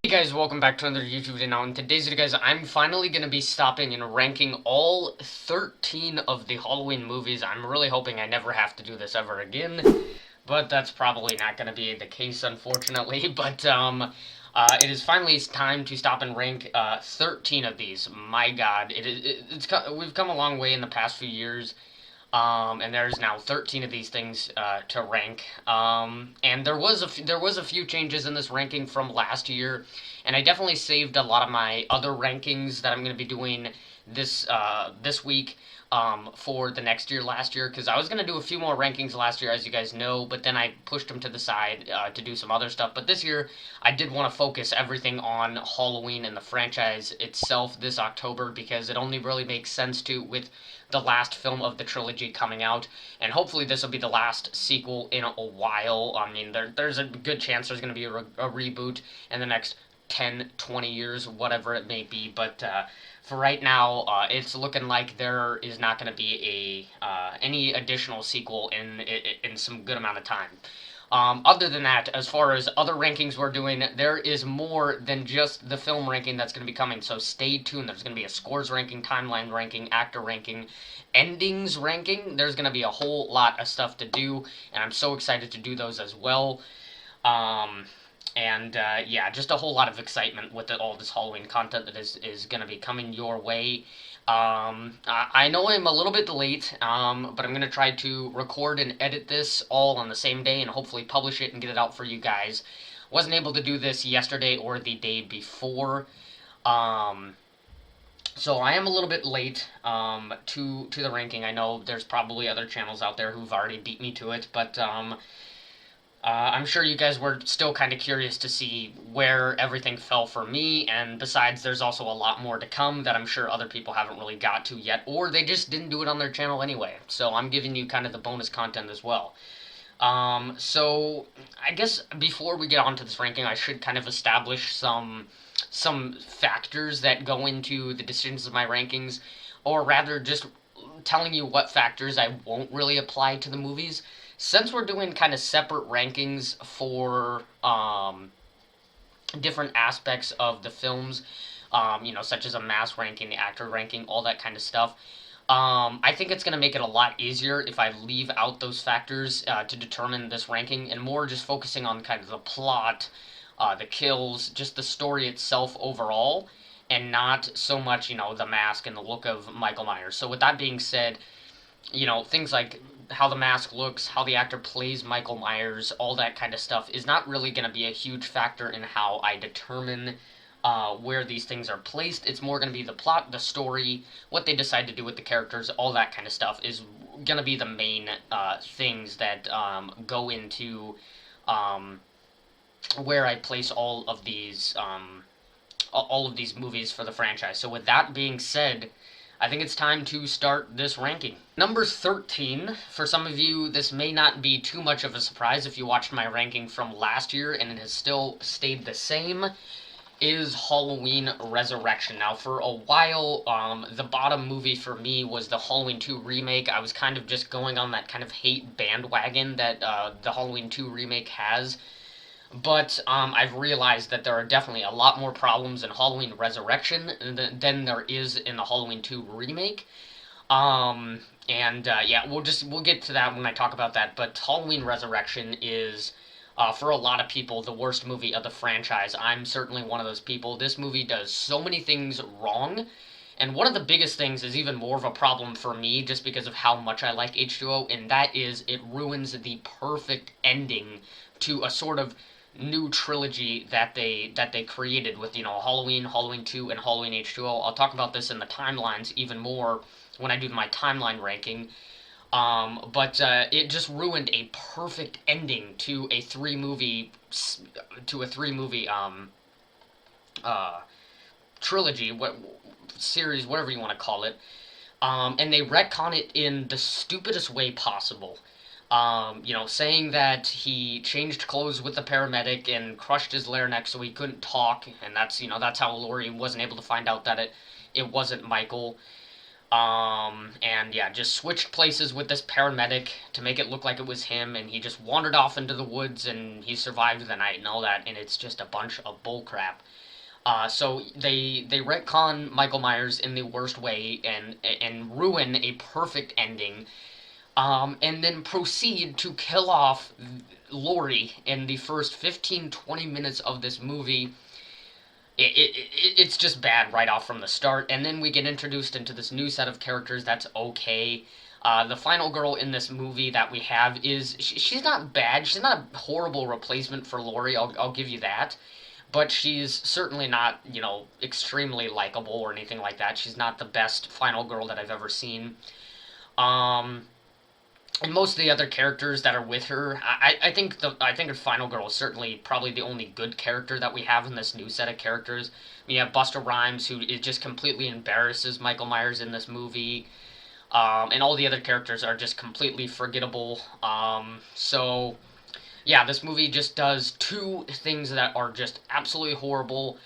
Hey guys, welcome back to another YouTube video. Now in today's video, guys, I'm finally going to be stopping and ranking all 13 of the Halloween movies. I'm really hoping I never have to do this ever again, but that's probably not going to be the case, unfortunately. But it is finally time to stop and rank 13 of these. My God, we've come a long way in the past few years. And there's now 13 of these things to rank. And there was a few changes in this ranking from last year, and I definitely saved a lot of my other rankings that I'm going to be doing this week for the next year, last year, because I was going to do a few more rankings last year, as you guys know, but then I pushed them to the side to do some other stuff. But this year, I did want to focus everything on Halloween and the franchise itself this October, because it only really makes sense to with the last film of the trilogy coming out, and hopefully this will be the last sequel in a while. I mean, there's a good chance there's going to be a reboot in the next 10, 20 years, whatever it may be, but for right now, it's looking like there is not going to be any additional sequel in some good amount of time. Other than that, as far as other rankings we're doing, there is more than just the film ranking that's going to be coming, so stay tuned. There's going to be a scores ranking, timeline ranking, actor ranking, endings ranking. There's going to be a whole lot of stuff to do, and I'm so excited to do those as well. Yeah, just a whole lot of excitement with all this Halloween content that is going to be coming your way. I know I'm a little bit late, but I'm going to try to record and edit this all on the same day and hopefully publish it and get it out for you guys. Wasn't able to do this yesterday or the day before, so I am a little bit late to the ranking. I know there's probably other channels out there who've already beat me to it, but I'm sure you guys were still kind of curious to see where everything fell for me, and besides, there's also a lot more to come that I'm sure other people haven't really got to yet, or they just didn't do it on their channel anyway, so I'm giving you kind of the bonus content as well. So I guess before we get onto this ranking, I should kind of establish some factors that go into the decisions of my rankings, or rather just telling you what factors I won't really apply to the movies. Since we're doing kind of separate rankings for different aspects of the films, such as a mass ranking, the actor ranking, all that kind of stuff, I think it's going to make it a lot easier if I leave out those factors to determine this ranking, and more just focusing on kind of the plot, the kills, just the story itself overall, and not so much, the mask and the look of Michael Myers. So with that being said, things like how the mask looks, how the actor plays Michael Myers, all that kind of stuff is not really going to be a huge factor in how I determine where these things are placed. It's more going to be the plot, the story, what they decide to do with the characters, all that kind of stuff is going to be the main things that go into where I place all of these movies for the franchise. So with that being said, I think it's time to start this ranking. Number 13, for some of you, this may not be too much of a surprise if you watched my ranking from last year and it has still stayed the same, is Halloween Resurrection. Now, for a while, the bottom movie for me was the Halloween 2 remake. I was kind of just going on that kind of hate bandwagon that the Halloween 2 remake has. But I've realized that there are definitely a lot more problems in Halloween Resurrection than there is in the Halloween 2 remake. Yeah, we'll get to that when I talk about that. But Halloween Resurrection is, for a lot of people, the worst movie of the franchise. I'm certainly one of those people. This movie does so many things wrong. And one of the biggest things is even more of a problem for me just because of how much I like H2O, and that is it ruins the perfect ending to a sort of new trilogy that they created with Halloween, Halloween 2, and Halloween H2O. I'll talk about this in the timelines even more when I do my timeline ranking. But it just ruined a perfect ending to a three movie trilogy, what series, whatever you want to call it. And they retcon it in the stupidest way possible. Saying that he changed clothes with the paramedic and crushed his larynx so he couldn't talk, and that's how Laurie wasn't able to find out that it wasn't Michael. And yeah, just switched places with this paramedic to make it look like it was him, and he just wandered off into the woods and he survived the night and all that, and it's just a bunch of bullcrap. So they retcon Michael Myers in the worst way and ruin a perfect ending, and then proceed to kill off Laurie in the first 15-20 minutes of this movie. It's just bad right off from the start, and then we get introduced into this new set of characters that's okay. The final girl in this movie that we have is she's not bad. She's not a horrible replacement for Laurie. I'll give you that, but she's certainly not extremely likable or anything like that. She's not the best final girl that I've ever seen. Um, and most of the other characters that are with her, I think the final girl is certainly probably the only good character that we have in this new set of characters. We have Busta Rhymes, who is just completely embarrasses Michael Myers in this movie, and all the other characters are just completely forgettable. So yeah, this movie just does two things that are just absolutely horrible,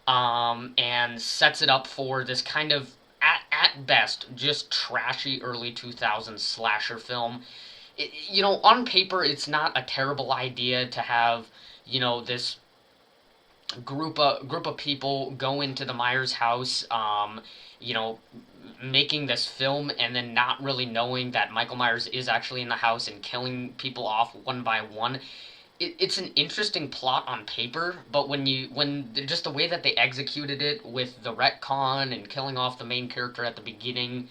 and sets it up for this kind of at best just trashy early 2000s slasher film. On paper it's not a terrible idea to have this group of people go into the Myers house, you know, making this film and then not really knowing that Michael Myers is actually in the house and killing people off one by one. It's an interesting plot on paper, but when just the way that they executed it with the retcon and killing off the main character at the beginning,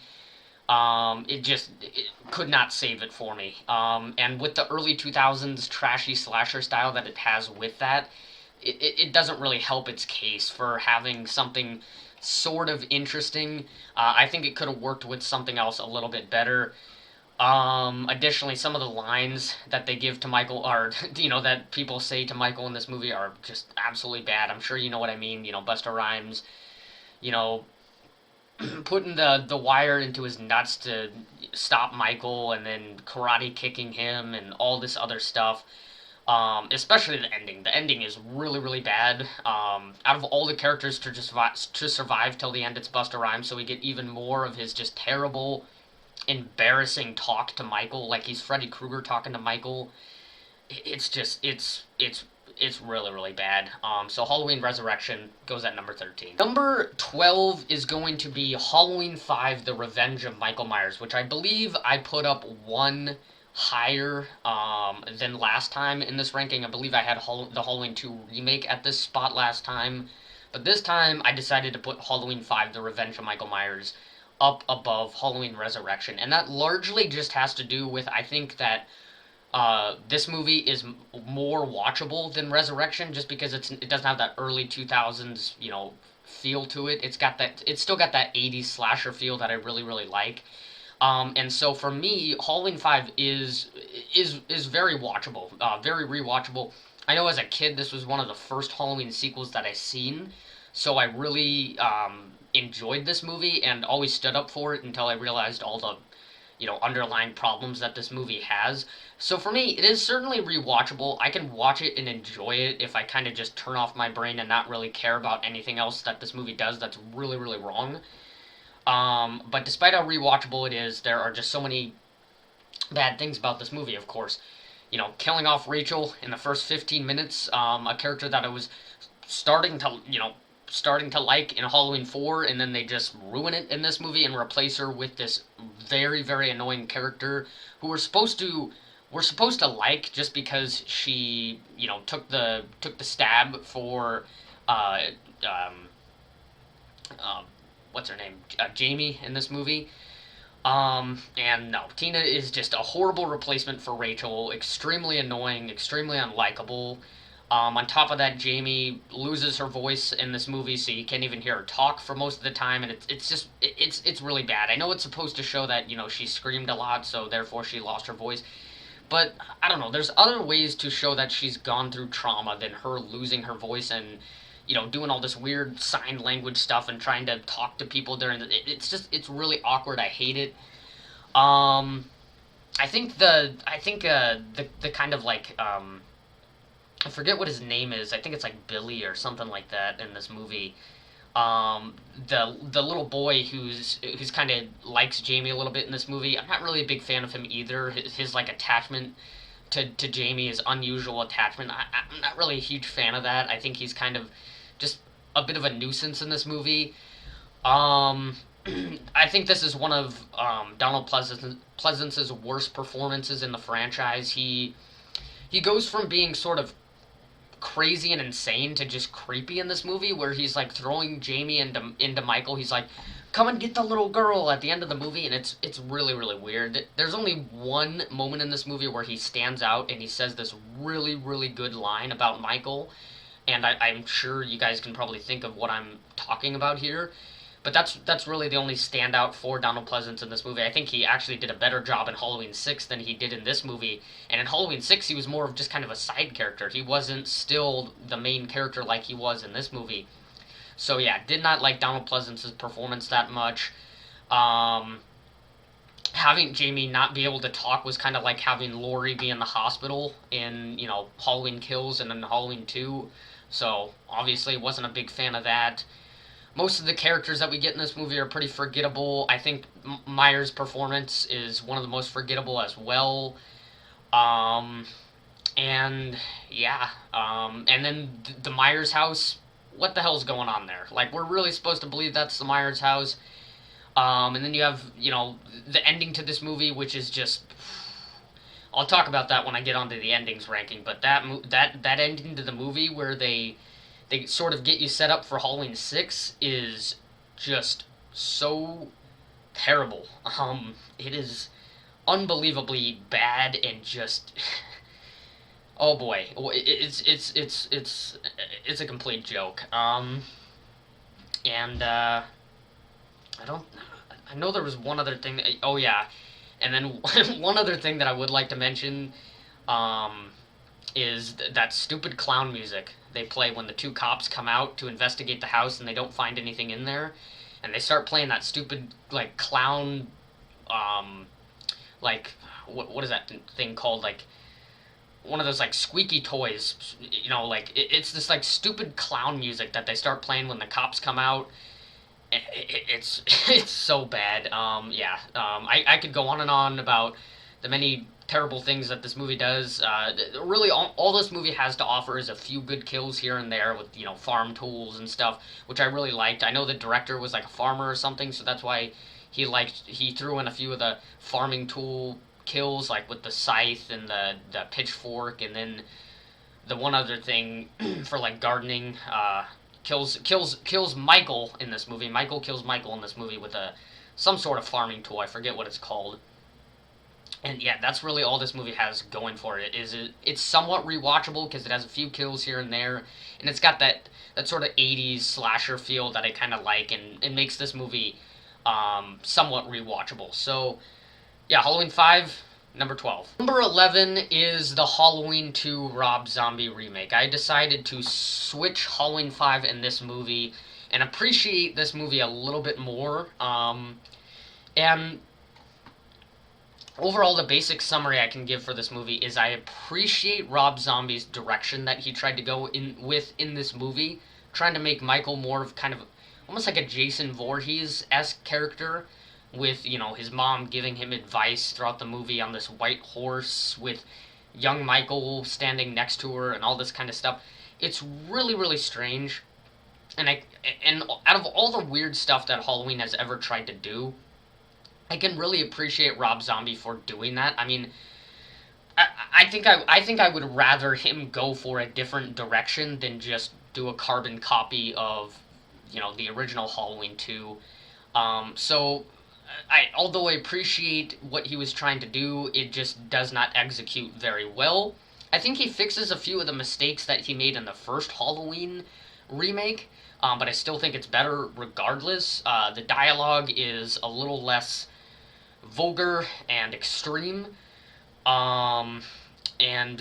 it could not save it for me. And with the early 2000s trashy slasher style that it has with that, it doesn't really help its case for having something sort of interesting. I think it could have worked with something else a little bit better. Additionally, some of the lines that they give to Michael are, that people say to Michael in this movie are just absolutely bad. I'm sure you know what I mean. Busta Rhymes, you know, putting the wire into his nuts to stop Michael and then karate kicking him and all this other stuff. Especially the ending. The ending is really, really bad. Out of all the characters to survive till the end, it's Busta Rhymes, so we get even more of his just terrible, embarrassing talk to Michael, like he's Freddy Krueger talking to Michael. It's really, really bad. So Halloween Resurrection goes at number 13. Number 12 is going to be Halloween 5: The Revenge of Michael Myers, which I believe I put up one higher than last time in this ranking. I believe I had the Halloween 2 remake at this spot last time, but this time I decided to put Halloween 5: The Revenge of Michael Myers up above Halloween Resurrection, and that largely just has to do with, I think that this movie is more watchable than Resurrection, just because it doesn't have that early 2000s feel to it. It's still got that 80s slasher feel that I really, really like. And so for me, Halloween 5 is very watchable, very rewatchable. I know as a kid this was one of the first Halloween sequels that I seen, so I really enjoyed this movie and always stood up for it until I realized all the underlying problems that this movie has. So for me, it is certainly rewatchable. I can watch it and enjoy it if I kind of just turn off my brain and not really care about anything else that this movie does that's really, really wrong. But despite how rewatchable it is, there are just so many bad things about this movie, of course. Killing off Rachel in the first 15 minutes, a character that I was starting to like in Halloween 4, and then they just ruin it in this movie and replace her with this very, very annoying character who we're supposed to like just because she, took the stab for uh um what's her name? Jamie in this movie. And no, Tina is just a horrible replacement for Rachel. Extremely annoying, extremely unlikable. On top of that, Jamie loses her voice in this movie, so you can't even hear her talk for most of the time, and it's really bad. I know it's supposed to show that she screamed a lot, so therefore she lost her voice, but I don't know. There's other ways to show that she's gone through trauma than her losing her voice and doing all this weird sign language stuff and trying to talk to people during it's really awkward. I hate it. Um, I think the kind of like I forget what his name is. I think it's like Billy or something like that in this movie. Um, the little boy who's kind of likes Jamie a little bit in this movie. I'm not really a big fan of him either. His like attachment to Jamie is unusual attachment. I'm not really a huge fan of that. I think he's kind of just a bit of a nuisance in this movie. Um, I think this is one of Donald Pleasance's worst performances in the franchise. He goes from being sort of crazy and insane to just creepy in this movie, where he's like throwing Jamie into Michael. He's like, "Come and get the little girl" at the end of the movie, and it's really really weird. There's only one moment in this movie where he stands out and he says this really really good line about Michael, and I'm sure you guys can probably think of what I'm talking about here. But that's really the only standout for Donald Pleasance in this movie. I think he actually did a better job in Halloween 6 than he did in this movie. And in Halloween 6, he was more of just kind of a side character. He wasn't still the main character like he was in this movie. So yeah, did not like Donald Pleasance's performance that much. Um, Having Jamie not be able to talk was kind of like having Laurie be in the hospital in, Halloween Kills and then Halloween 2. So obviously wasn't a big fan of that. Most of the characters that we get in this movie are pretty forgettable. I think Myers' performance is one of the most forgettable as well. Um, and yeah, and then the Myers house. What the hell's going on there? Like, we're really supposed to believe that's the Myers house. And then you have, the ending to this movie, which is just. I'll talk about that when I get onto the endings ranking. But that ending to the movie where they sort of get you set up for Halloween 6 is just so terrible. It is unbelievably bad and just oh boy, it's a complete joke. And I don't I know there was one other thing that, oh yeah, and then one other thing that I would like to mention um is that stupid clown music they play when the two cops come out to investigate the house and they don't find anything in there, and they start playing that stupid like clown, um, like what is that thing called? Like one of those like squeaky toys, like it's this like stupid clown music that they start playing when the cops come out. It's it's so bad. Yeah. I could go on and on about the many terrible things that this movie does. Really, all this movie has to offer is a few good kills here and there with farm tools and stuff, which I really liked. I know the director was like a farmer or something, so that's why he threw in a few of the farming tool kills, like with the scythe and the pitchfork, and then the one other thing for like gardening. Kills Michael in this movie. Michael kills Michael in this movie with some sort of farming tool. I forget what it's called. And yeah, that's really all this movie has going for it. It's somewhat rewatchable because it has a few kills here and there, and it's got that sort of 80s slasher feel that I kind of like, and it makes this movie somewhat rewatchable. So yeah, Halloween 5, number 12. Number 11 is the Halloween 2 Rob Zombie remake. I decided to switch Halloween 5 and this movie and appreciate this movie a little bit more. And overall, the basic summary I can give for this movie is I appreciate Rob Zombie's direction that he tried to go in this movie, trying to make Michael more of kind of almost like a Jason Voorhees-esque character, with his mom giving him advice throughout the movie on this white horse with young Michael standing next to her and all this kind of stuff. It's really really strange, and out of all the weird stuff that Halloween has ever tried to do, I can really appreciate Rob Zombie for doing that. I mean, I think I would rather him go for a different direction than just do a carbon copy of the original Halloween 2. So although I appreciate what he was trying to do, it just does not execute very well. I think he fixes a few of the mistakes that he made in the first Halloween remake, but I still think it's better regardless. The dialogue is a little less vulgar and extreme, um, and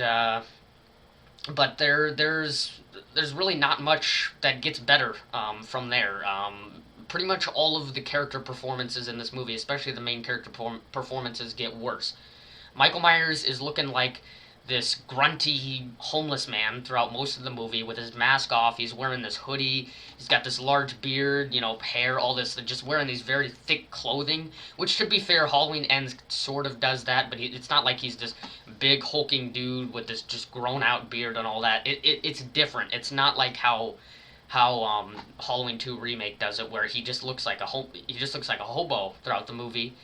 but there's really not much that gets better from there. Pretty much all of the character performances in this movie, especially the main character performances, get worse. Michael Myers is looking like this grunty homeless man throughout most of the movie with his mask off. He's wearing this hoodie. He's got this large beard, hair, all this, just wearing these very thick clothing, which, to be fair, Halloween Ends sort of does that, but it's not like he's this big hulking dude with this just grown out beard and all that. It's different. It's not like how Halloween 2 remake does it, where he just looks like a hobo throughout the movie.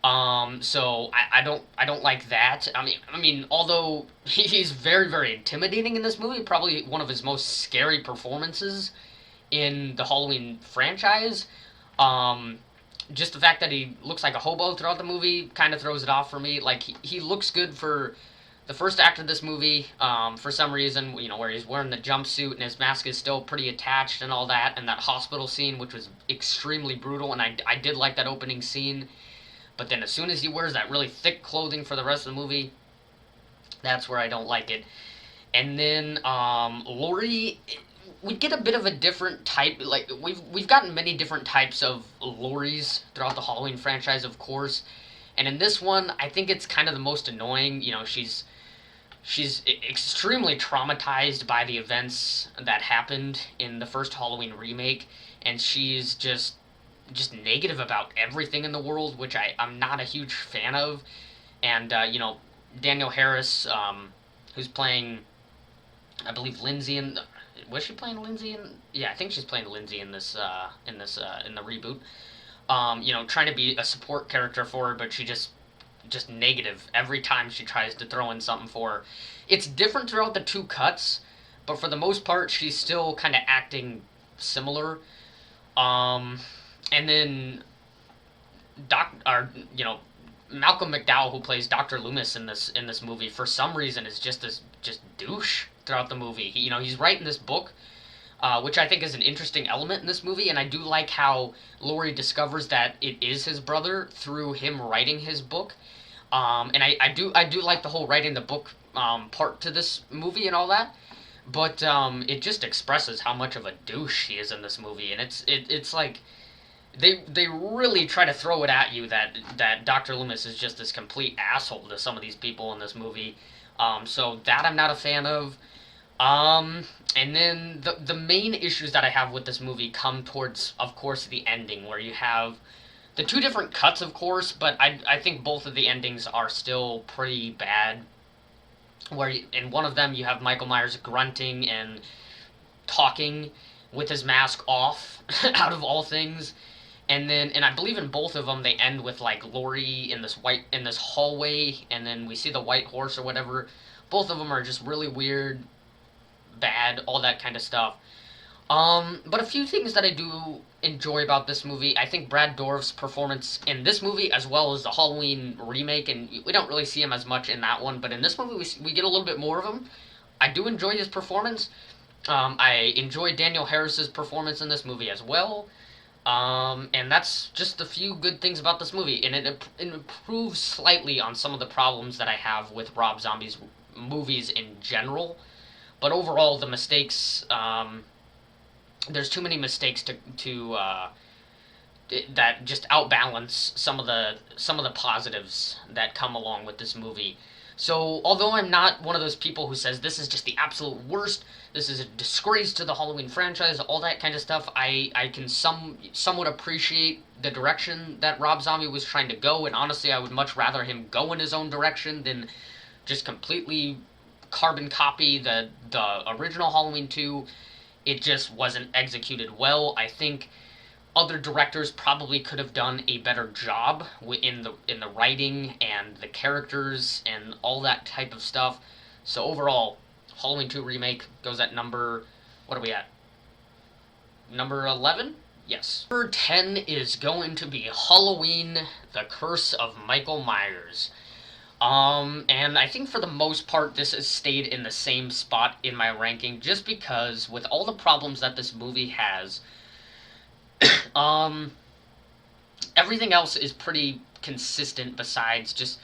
So I don't like that. I mean, although he's very, very intimidating in this movie, probably one of his most scary performances in the Halloween franchise. Um, just the fact that he looks like a hobo throughout the movie kind of throws it off for me. Like, he looks good for the first act of this movie, for some reason, where he's wearing the jumpsuit and his mask is still pretty attached and all that, and that hospital scene, which was extremely brutal, and I did like that opening scene. But then as soon as he wears that really thick clothing for the rest of the movie, that's where I don't like it. And then Laurie, we get a bit of a different type. Like, we've gotten many different types of Lauries throughout the Halloween franchise, of course. And in this one, I think it's kind of the most annoying. She's extremely traumatized by the events that happened in the first Halloween remake, and she's just negative about everything in the world, which I'm not a huge fan of. And, Danielle Harris, who's playing, I believe, Lindsay in... Was she playing Lindsay in... Yeah, I think she's playing Lindsay in in the reboot. Trying to be a support character for her, but she just negative every time she tries to throw in something for her. It's different throughout the two cuts, but for the most part, she's still kind of acting similar. And then Malcolm McDowell, who plays Dr. Loomis in this movie, for some reason is just this just douche throughout the movie. He's writing this book, which I think is an interesting element in this movie, and I do like how Laurie discovers that it is his brother through him writing his book. And I do like the whole writing the book part to this movie and all that. But it just expresses how much of a douche he is in this movie, and it's like they really try to throw it at you that Dr. Loomis is just this complete asshole to some of these people in this movie. So that I'm not a fan of. And then the main issues that I have with this movie come towards, of course, the ending, where you have the two different cuts, of course, but I think both of the endings are still pretty bad. Where in one of them you have Michael Myers grunting and talking with his mask off, out of all things. And I believe in both of them they end with like Laurie in this hallway, and then we see the white horse or whatever. Both of them are just really weird, bad, all that kind of stuff. But a few things that I do enjoy about this movie. I think Brad Dourif's performance in this movie, as well as the Halloween remake, and we don't really see him as much in that one, but in this movie we get a little bit more of him. I do enjoy his performance. I enjoy Danielle Harris's performance in this movie as well. And that's just a few good things about this movie, and it improves slightly on some of the problems that I have with Rob Zombie's movies in general. But overall, the mistakes, there's too many mistakes that just outbalance some of the positives that come along with this movie. So, although I'm not one of those people who says this is just the absolute worst, this is a disgrace to the Halloween franchise, all that kind of stuff, I can somewhat appreciate the direction that Rob Zombie was trying to go, and honestly, I would much rather him go in his own direction than just completely carbon copy the original Halloween 2. It just wasn't executed well. I think other directors probably could have done a better job in the writing and the characters and all that type of stuff. So overall, Halloween 2 remake goes at number, what are we at? Number 11? Yes. Number 10 is going to be Halloween: The Curse of Michael Myers. And I think for the most part, this has stayed in the same spot in my ranking, just because with all the problems that this movie has, everything else is pretty consistent besides just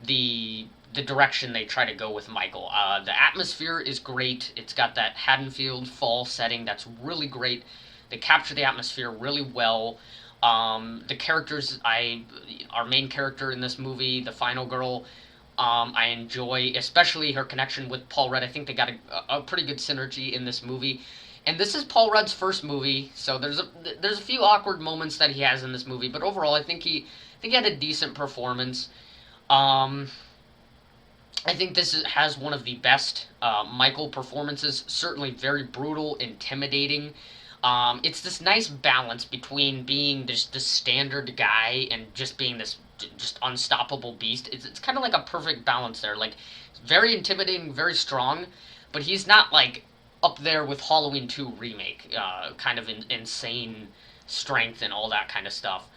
the direction they try to go with Michael. The atmosphere is great. It's got that Haddonfield fall setting that's really great. They capture the atmosphere really well. The characters, our main character in this movie, the final girl, I enjoy, especially her connection with Paul Rudd. I think they got a pretty good synergy in this movie. And this is Paul Rudd's first movie, so there's a few awkward moments that he has in this movie, but overall, I think he had a decent performance. Um, I think has one of the best Michael performances. Certainly, very brutal, intimidating. It's this nice balance between being this standard guy and just being this just unstoppable beast. It's kind of like a perfect balance there. Like, very intimidating, very strong, but he's not like up there with Halloween 2 remake, kind of insane strength and all that kind of stuff.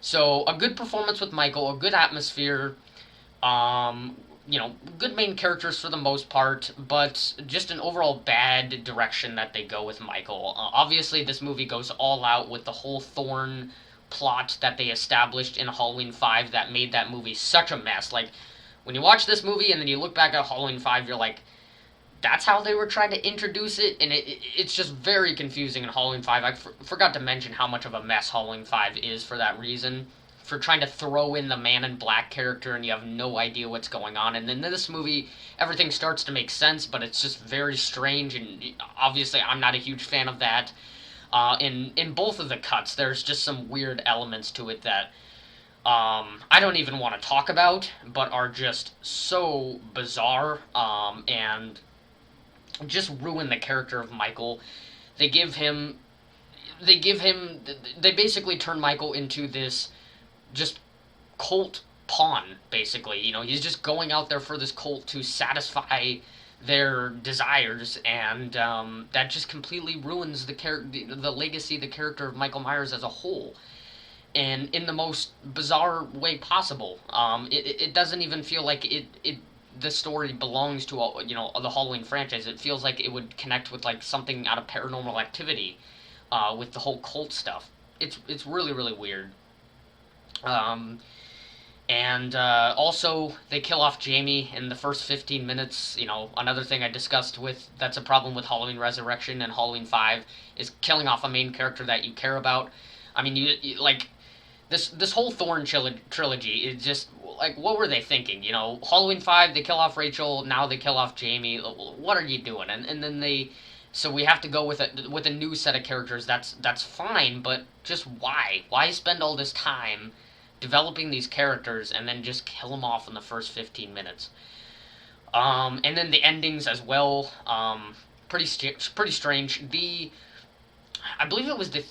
So a good performance with Michael, a good atmosphere. Um, good main characters for the most part, but just an overall bad direction that they go with Michael. Obviously, this movie goes all out with the whole Thorn plot that they established in Halloween 5 that made that movie such a mess. Like, when you watch this movie and then you look back at Halloween 5, you're like, that's how they were trying to introduce it, and it's just very confusing in Halloween 5. I forgot to mention how much of a mess Halloween 5 is for that reason. For trying to throw in the Man in Black character and you have no idea what's going on. And then in this movie, everything starts to make sense, but it's just very strange, and obviously I'm not a huge fan of that. In both of the cuts, there's just some weird elements to it that I don't even want to talk about, but are just so bizarre, and just ruin the character of Michael. They give him, they basically turn Michael into this just cult pawn, basically. He's just going out there for this cult to satisfy their desires, and that just completely ruins the legacy, the character of Michael Myers as a whole, and in the most bizarre way possible. It doesn't even feel like the story belongs to the Halloween franchise. It feels like it would connect with like something out of Paranormal Activity, with the whole cult stuff. It's really really weird. Um, and Also, they kill off Jamie in the first 15 minutes. Another thing I discussed that's a problem with Halloween Resurrection and Halloween 5 is killing off a main character that you care about. I mean, you like this whole Thorn trilogy is just like, what were they thinking? Halloween 5 they kill off Rachel, now they kill off Jamie. What are you doing? And then so we have to go with a new set of characters. That's fine, but just why? Why spend all this time developing these characters and then just kill them off in the first 15 minutes? And then the endings as well, pretty strange. I believe it was the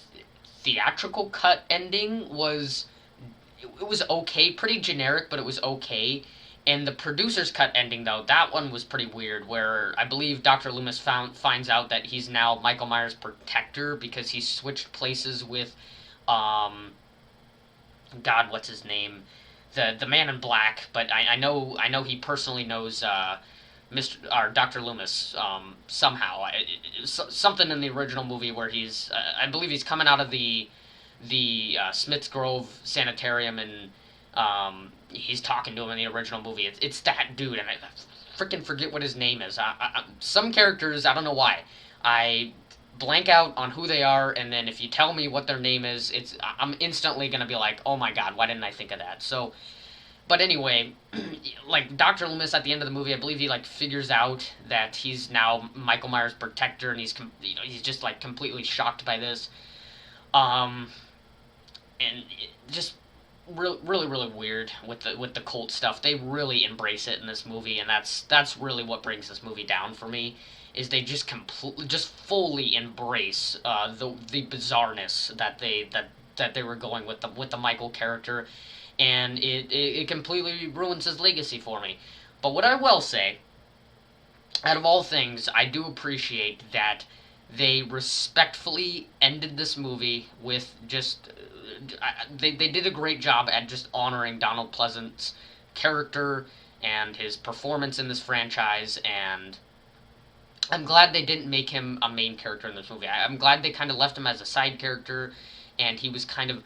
theatrical cut ending it was okay, pretty generic, but it was okay. And the producer's cut ending, though, that one was pretty weird, where I believe Dr. Loomis finds out that he's now Michael Myers' protector because he switched places with, God, what's his name? The Man in Black, but I know he personally knows Mr. or Dr. Loomis, somehow. Something in the original movie where I believe he's coming out of the Smith's Grove Sanitarium, and he's talking to him in the original movie. It's that dude, and I freaking forget what his name is. Some characters, I don't know why, I blank out on who they are, and then if you tell me what their name is, I'm instantly gonna be like, oh my god, why didn't I think of that? So, but anyway, like Dr. Loomis at the end of the movie, I believe he like figures out that he's now Michael Myers' protector, and he's just like completely shocked by this, and just really really weird with the cult stuff. They really embrace it in this movie, and that's really what brings this movie down for me. Is they just fully embrace the bizarreness that they were going with the Michael character, and it completely ruins his legacy for me. But what I will say, out of all things, I do appreciate that they respectfully ended this movie with just they did a great job at just honoring Donald Pleasant's character and his performance in this franchise, and I'm glad they didn't make him a main character in this movie. I'm glad they kind of left him as a side character, and he was kind of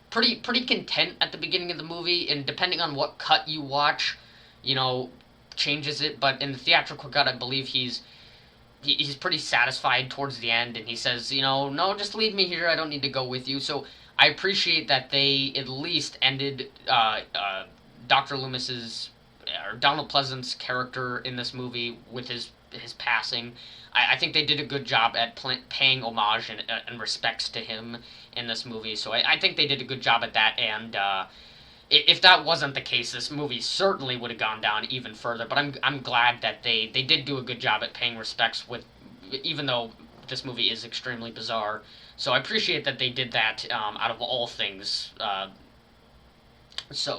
pretty content at the beginning of the movie, and depending on what cut you watch, changes it. But in the theatrical cut, I believe he's pretty satisfied towards the end, and he says, no, just leave me here. I don't need to go with you. So I appreciate that they at least ended Dr. Loomis's or Donald Pleasant's character in this movie with his passing. I think they did a good job at paying homage and respects to him in this movie. So I think they did a good job at that. And if that wasn't the case, this movie certainly would have gone down even further. But I'm glad that they did do a good job at paying respects with, even though this movie is extremely bizarre. So I appreciate that they did that out of all things.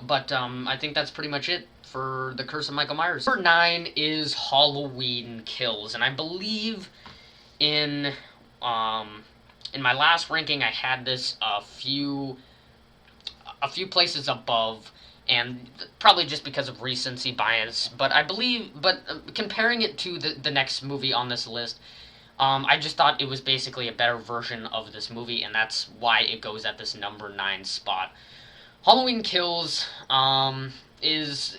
But I think that's pretty much it for The Curse of Michael Myers. Number 9 is Halloween Kills, and I believe in my last ranking I had this a few places above, and probably just because of recency bias. But comparing it to the next movie on this list, I just thought it was basically a better version of this movie, and that's why it goes at this number 9 spot. Halloween Kills is,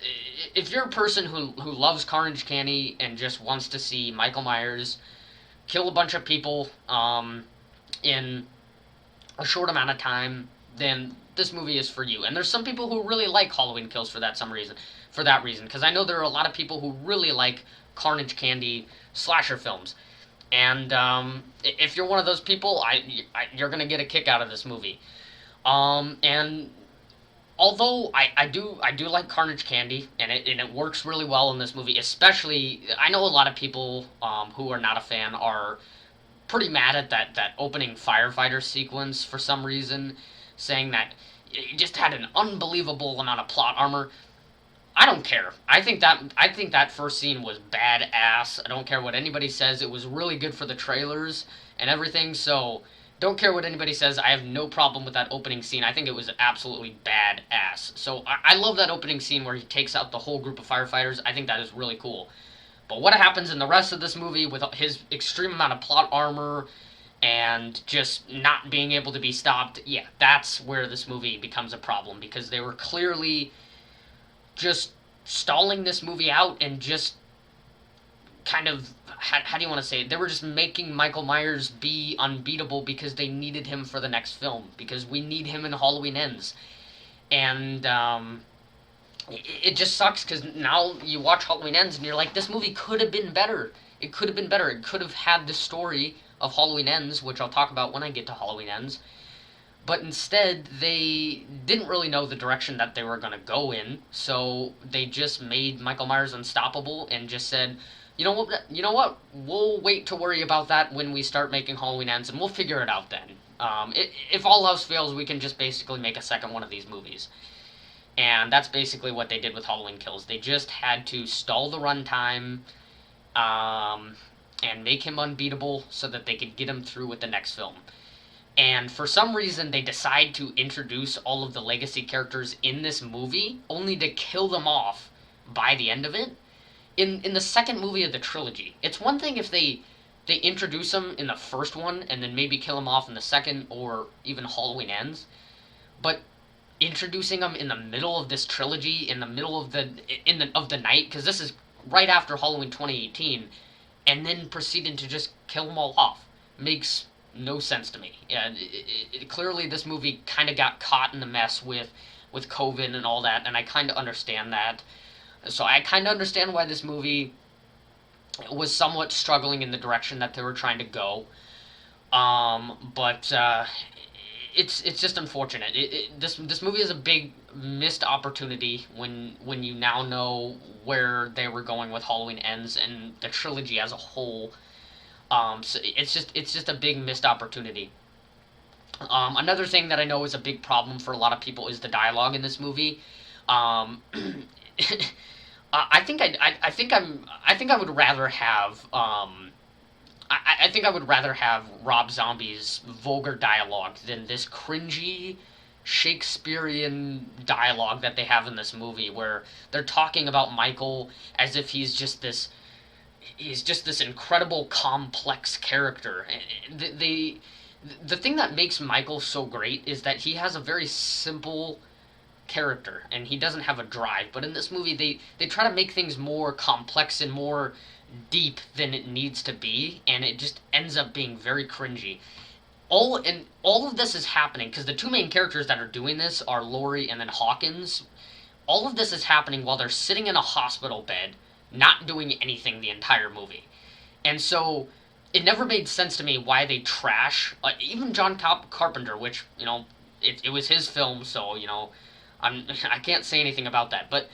if you're a person who loves Carnage Candy and just wants to see Michael Myers kill a bunch of people in a short amount of time, then this movie is for you. And there's some people who really like Halloween Kills for that reason, because I know there are a lot of people who really like Carnage Candy slasher films. And if you're one of those people, you're gonna get a kick out of this movie. And although I do like Carnage Candy, and it works really well in this movie, especially, I know a lot of people who are not a fan are pretty mad at that opening firefighter sequence for some reason, saying that it just had an unbelievable amount of plot armor. I don't care. I think that first scene was badass. I don't care what anybody says. It was really good for the trailers and everything, so don't care what anybody says. I have no problem with that opening scene. I think it was absolutely badass. So I love that opening scene where he takes out the whole group of firefighters. I think that is really cool. But what happens in the rest of this movie with his extreme amount of plot armor and just not being able to be stopped, yeah, that's where this movie becomes a problem, because they were clearly just stalling this movie out and just kind of, how do you want to say it? They were just making Michael Myers be unbeatable because they needed him for the next film, because we need him in Halloween Ends. And it just sucks, because now you watch Halloween Ends and you're like, this movie could have been better. It could have been better. It could have had the story of Halloween Ends, which I'll talk about when I get to Halloween Ends. But instead, they didn't really know the direction that they were going to go in, so they just made Michael Myers unstoppable and just said, you know what? We'll wait to worry about that when we start making Halloween Ends, and we'll figure it out then. If all else fails, we can just basically make a second one of these movies. And that's basically what they did with Halloween Kills. They just had to stall the runtime and make him unbeatable so that they could get him through with the next film. And for some reason, they decide to introduce all of the legacy characters in this movie, only to kill them off by the end of it. In the second movie of the trilogy, it's one thing if they introduce them in the first one and then maybe kill them off in the second, or even Halloween Ends, but introducing them in the middle of this trilogy, in the middle of the night, because this is right after Halloween 2018, and then proceeding to just kill them all off, makes no sense to me. Yeah, clearly this movie kind of got caught in the mess with COVID and all that, and I kind of understand that. So I kind of understand why this movie was somewhat struggling in the direction that they were trying to go. But it's just unfortunate. This movie is a big missed opportunity when you now know where they were going with Halloween Ends and the trilogy as a whole. So it's just a big missed opportunity. Another thing that I know is a big problem for a lot of people is the dialogue in this movie. I think I would rather have I think I would rather have Rob Zombie's vulgar dialogue than this cringy Shakespearean dialogue that they have in this movie, where they're talking about Michael as if he's just this incredible complex character. The thing that makes Michael so great is that he has a very simple character and he doesn't have a drive, but in this movie they try to make things more complex and more deep than it needs to be, and it just ends up being very cringy. All of this is happening because the two main characters that are doing this are Laurie and then Hawkins, all of this is happening while they're sitting in a hospital bed, not doing anything the entire movie. And so it never made sense to me why they trash even John Carpenter, which it was his film, so I can't say anything about that. But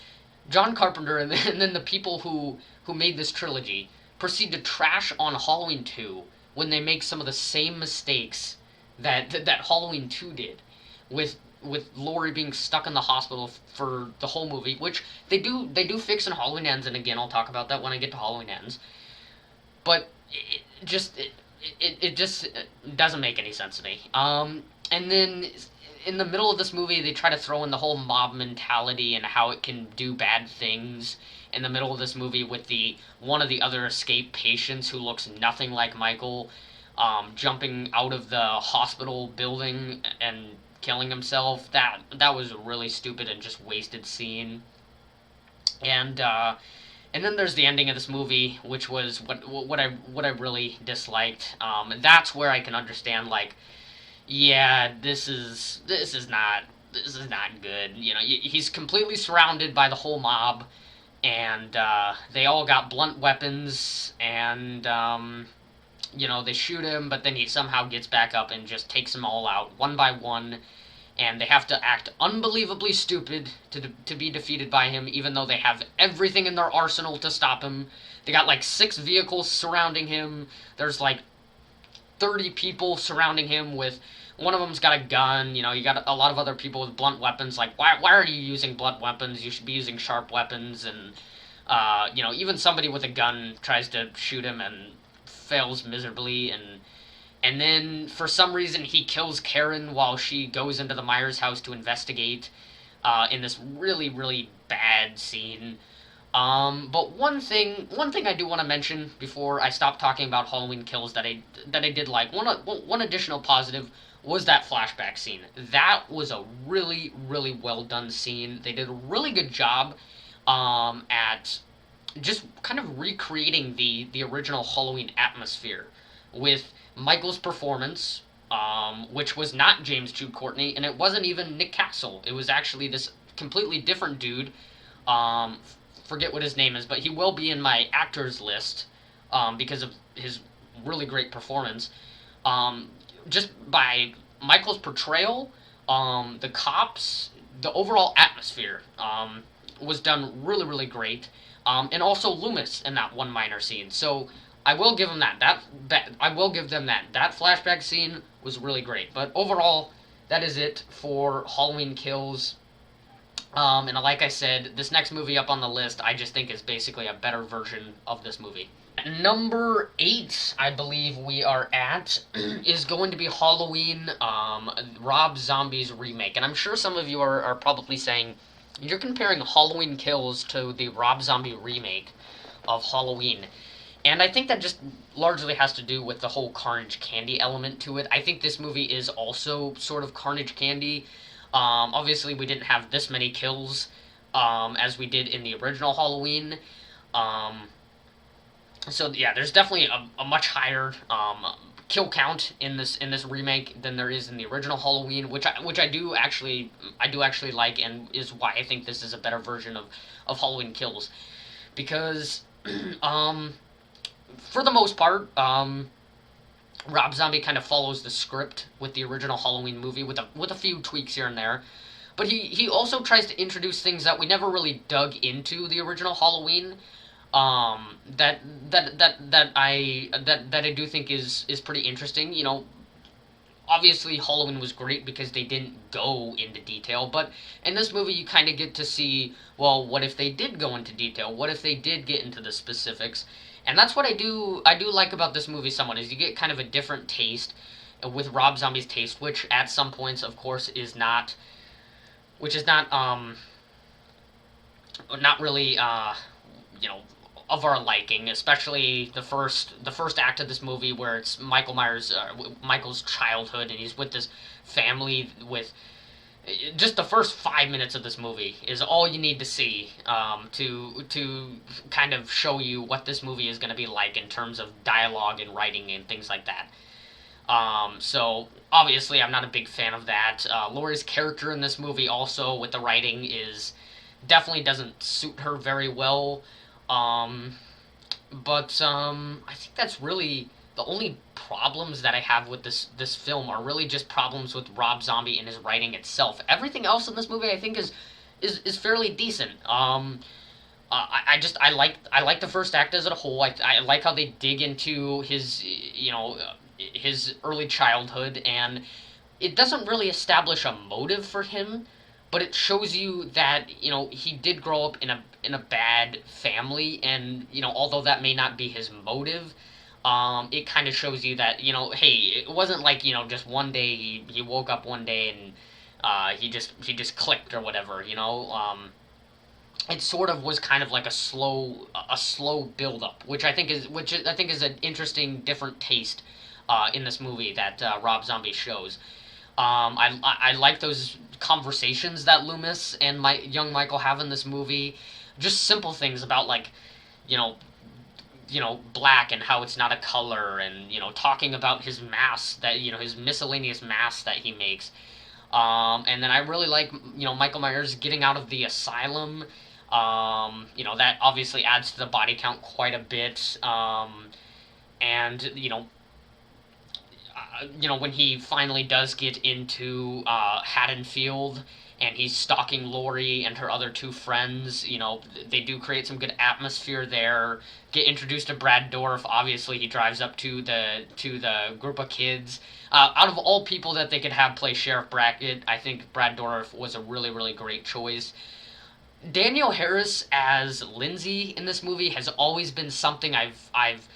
John Carpenter and then the people who made this trilogy proceed to trash on Halloween 2 when they make some of the same mistakes that Halloween 2 did with Laurie being stuck in the hospital for the whole movie, which they do fix in Halloween Ends, and again I'll talk about that when I get to Halloween Ends. But it just doesn't make any sense to me. And then in the middle of this movie, they try to throw in the whole mob mentality and how it can do bad things. In the middle of this movie, with the one of the other escape patients who looks nothing like Michael, jumping out of the hospital building and killing himself. That was a really stupid and just wasted scene. And and then there's the ending of this movie, which was what I really disliked. That's where I can understand, like, yeah, this is not good. He's completely surrounded by the whole mob, and they all got blunt weapons, and they shoot him, but then he somehow gets back up and just takes them all out one by one, and they have to act unbelievably stupid to be defeated by him, even though they have everything in their arsenal to stop him. They got like 6 vehicles surrounding him. There's like 30 people surrounding him with. One of them's got a gun. You got a lot of other people with blunt weapons. Like, why are you using blunt weapons? You should be using sharp weapons. And even somebody with a gun tries to shoot him and fails miserably. And then for some reason he kills Karen while she goes into the Myers house to investigate. In this really really bad scene. But one thing I do want to mention before I stop talking about Halloween Kills that I did like, one additional positive was that flashback scene. That was a really really well done scene. They did a really good job at just kind of recreating the original Halloween atmosphere with Michael's performance, which was not James Jude Courtney, and it wasn't even Nick Castle. It was actually this completely different dude. Forget what his name is, but he will be in my actors list because of his really great performance. Just by Michael's portrayal, the cops, the overall atmosphere was done really, really great. And also Loomis in that one minor scene. So I will give him that. I will give them that. That flashback scene was really great. But overall, that is it for Halloween Kills. And like I said, this next movie up on the list, I just think is basically a better version of this movie. Number 8, I believe we are at, is going to be Halloween, Rob Zombie's remake. And I'm sure some of you are probably saying, you're comparing Halloween Kills to the Rob Zombie remake of Halloween. And I think that just largely has to do with the whole Carnage Candy element to it. I think this movie is also sort of Carnage Candy. Obviously, we didn't have this many kills as we did in the original Halloween. So yeah, there's definitely a much higher kill count in this remake than there is in the original Halloween, which I do actually like, and is why I think this is a better version of Halloween Kills, because for the most part, Rob Zombie kind of follows the script with the original Halloween movie with a few tweaks here and there. But he also tries to introduce things that we never really dug into the original Halloween. That I do think is pretty interesting. Obviously Halloween was great because they didn't go into detail, but in this movie you kind of get to see, well, what if they did go into detail? What if they did get into the specifics? And that's what I do like about this movie somewhat, is you get kind of a different taste with Rob Zombie's taste, which at some points, of course, is not not really of our liking, especially the first act of this movie, where it's Michael's childhood, and he's with this family. With just the first 5 minutes of this movie is all you need to see to kind of show you what this movie is going to be like in terms of dialogue and writing and things like that. So obviously I'm not a big fan of that. Laurie's character in this movie also with the writing is definitely doesn't suit her very well. Um, but I think that's really the only problems that I have with this film are really just problems with Rob Zombie and his writing itself. Everything else in this movie I think is fairly decent. I like the first act as a whole. I like how they dig into his his early childhood, and it doesn't really establish a motive for him, but it shows you that he did grow up in a bad family, and although that may not be his motive, it kind of shows you that hey, it wasn't like just one day he woke up one day and he just clicked or whatever. It sort of was kind of like a slow build up, which I think is an interesting different taste in this movie that Rob Zombie shows. I like those conversations that Loomis and my young Michael have in this movie. Just simple things about like you know black and how it's not a color, and talking about his mask that his miscellaneous masks that he makes. And then I really like Michael Myers getting out of the asylum. That obviously adds to the body count quite a bit. And when he finally does get into Haddonfield and he's stalking Lori and her other two friends, they do create some good atmosphere there. Get introduced to Brad Dourif. Obviously, he drives up to the group of kids. Out of all people that they could have play Sheriff Brackett, I think Brad Dourif was a really, really great choice. Danielle Harris as Lindsay in this movie has always been something I've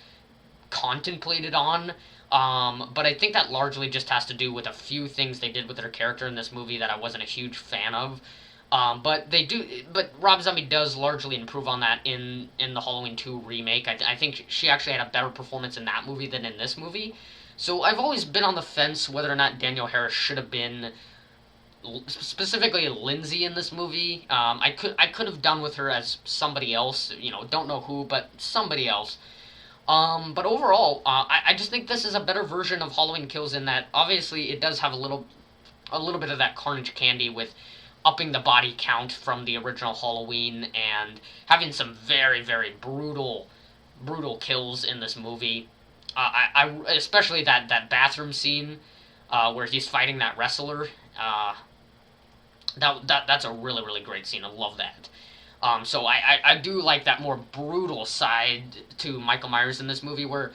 contemplated on. But I think that largely just has to do with a few things they did with her character in this movie that I wasn't a huge fan of. But Rob Zombie does largely improve on that in the Halloween 2 remake. I think she actually had a better performance in that movie than in this movie. So I've always been on the fence whether or not Danielle Harris should have been specifically Lindsay in this movie. I could have done with her as somebody else. Don't know who, but somebody else. But overall, I just think this is a better version of Halloween Kills in that obviously it does have a little bit of that carnage candy with upping the body count from the original Halloween and having some very very brutal kills in this movie. I especially that bathroom scene where he's fighting that wrestler. That's a really really great scene. I love that. So I do like that more brutal side to Michael Myers in this movie, where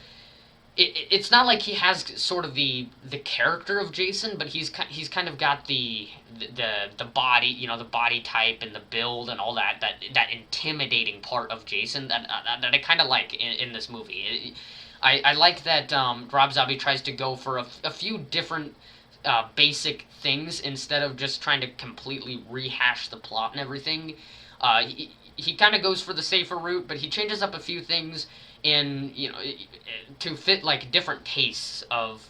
it's not like he has sort of the character of Jason, but he's kind of got the body, the body type and the build and all that intimidating part of Jason that I kind of like in this movie. I like that Rob Zombie tries to go for a few different basic things instead of just trying to completely rehash the plot and everything. He kind of goes for the safer route, but he changes up a few things in to fit like different tastes of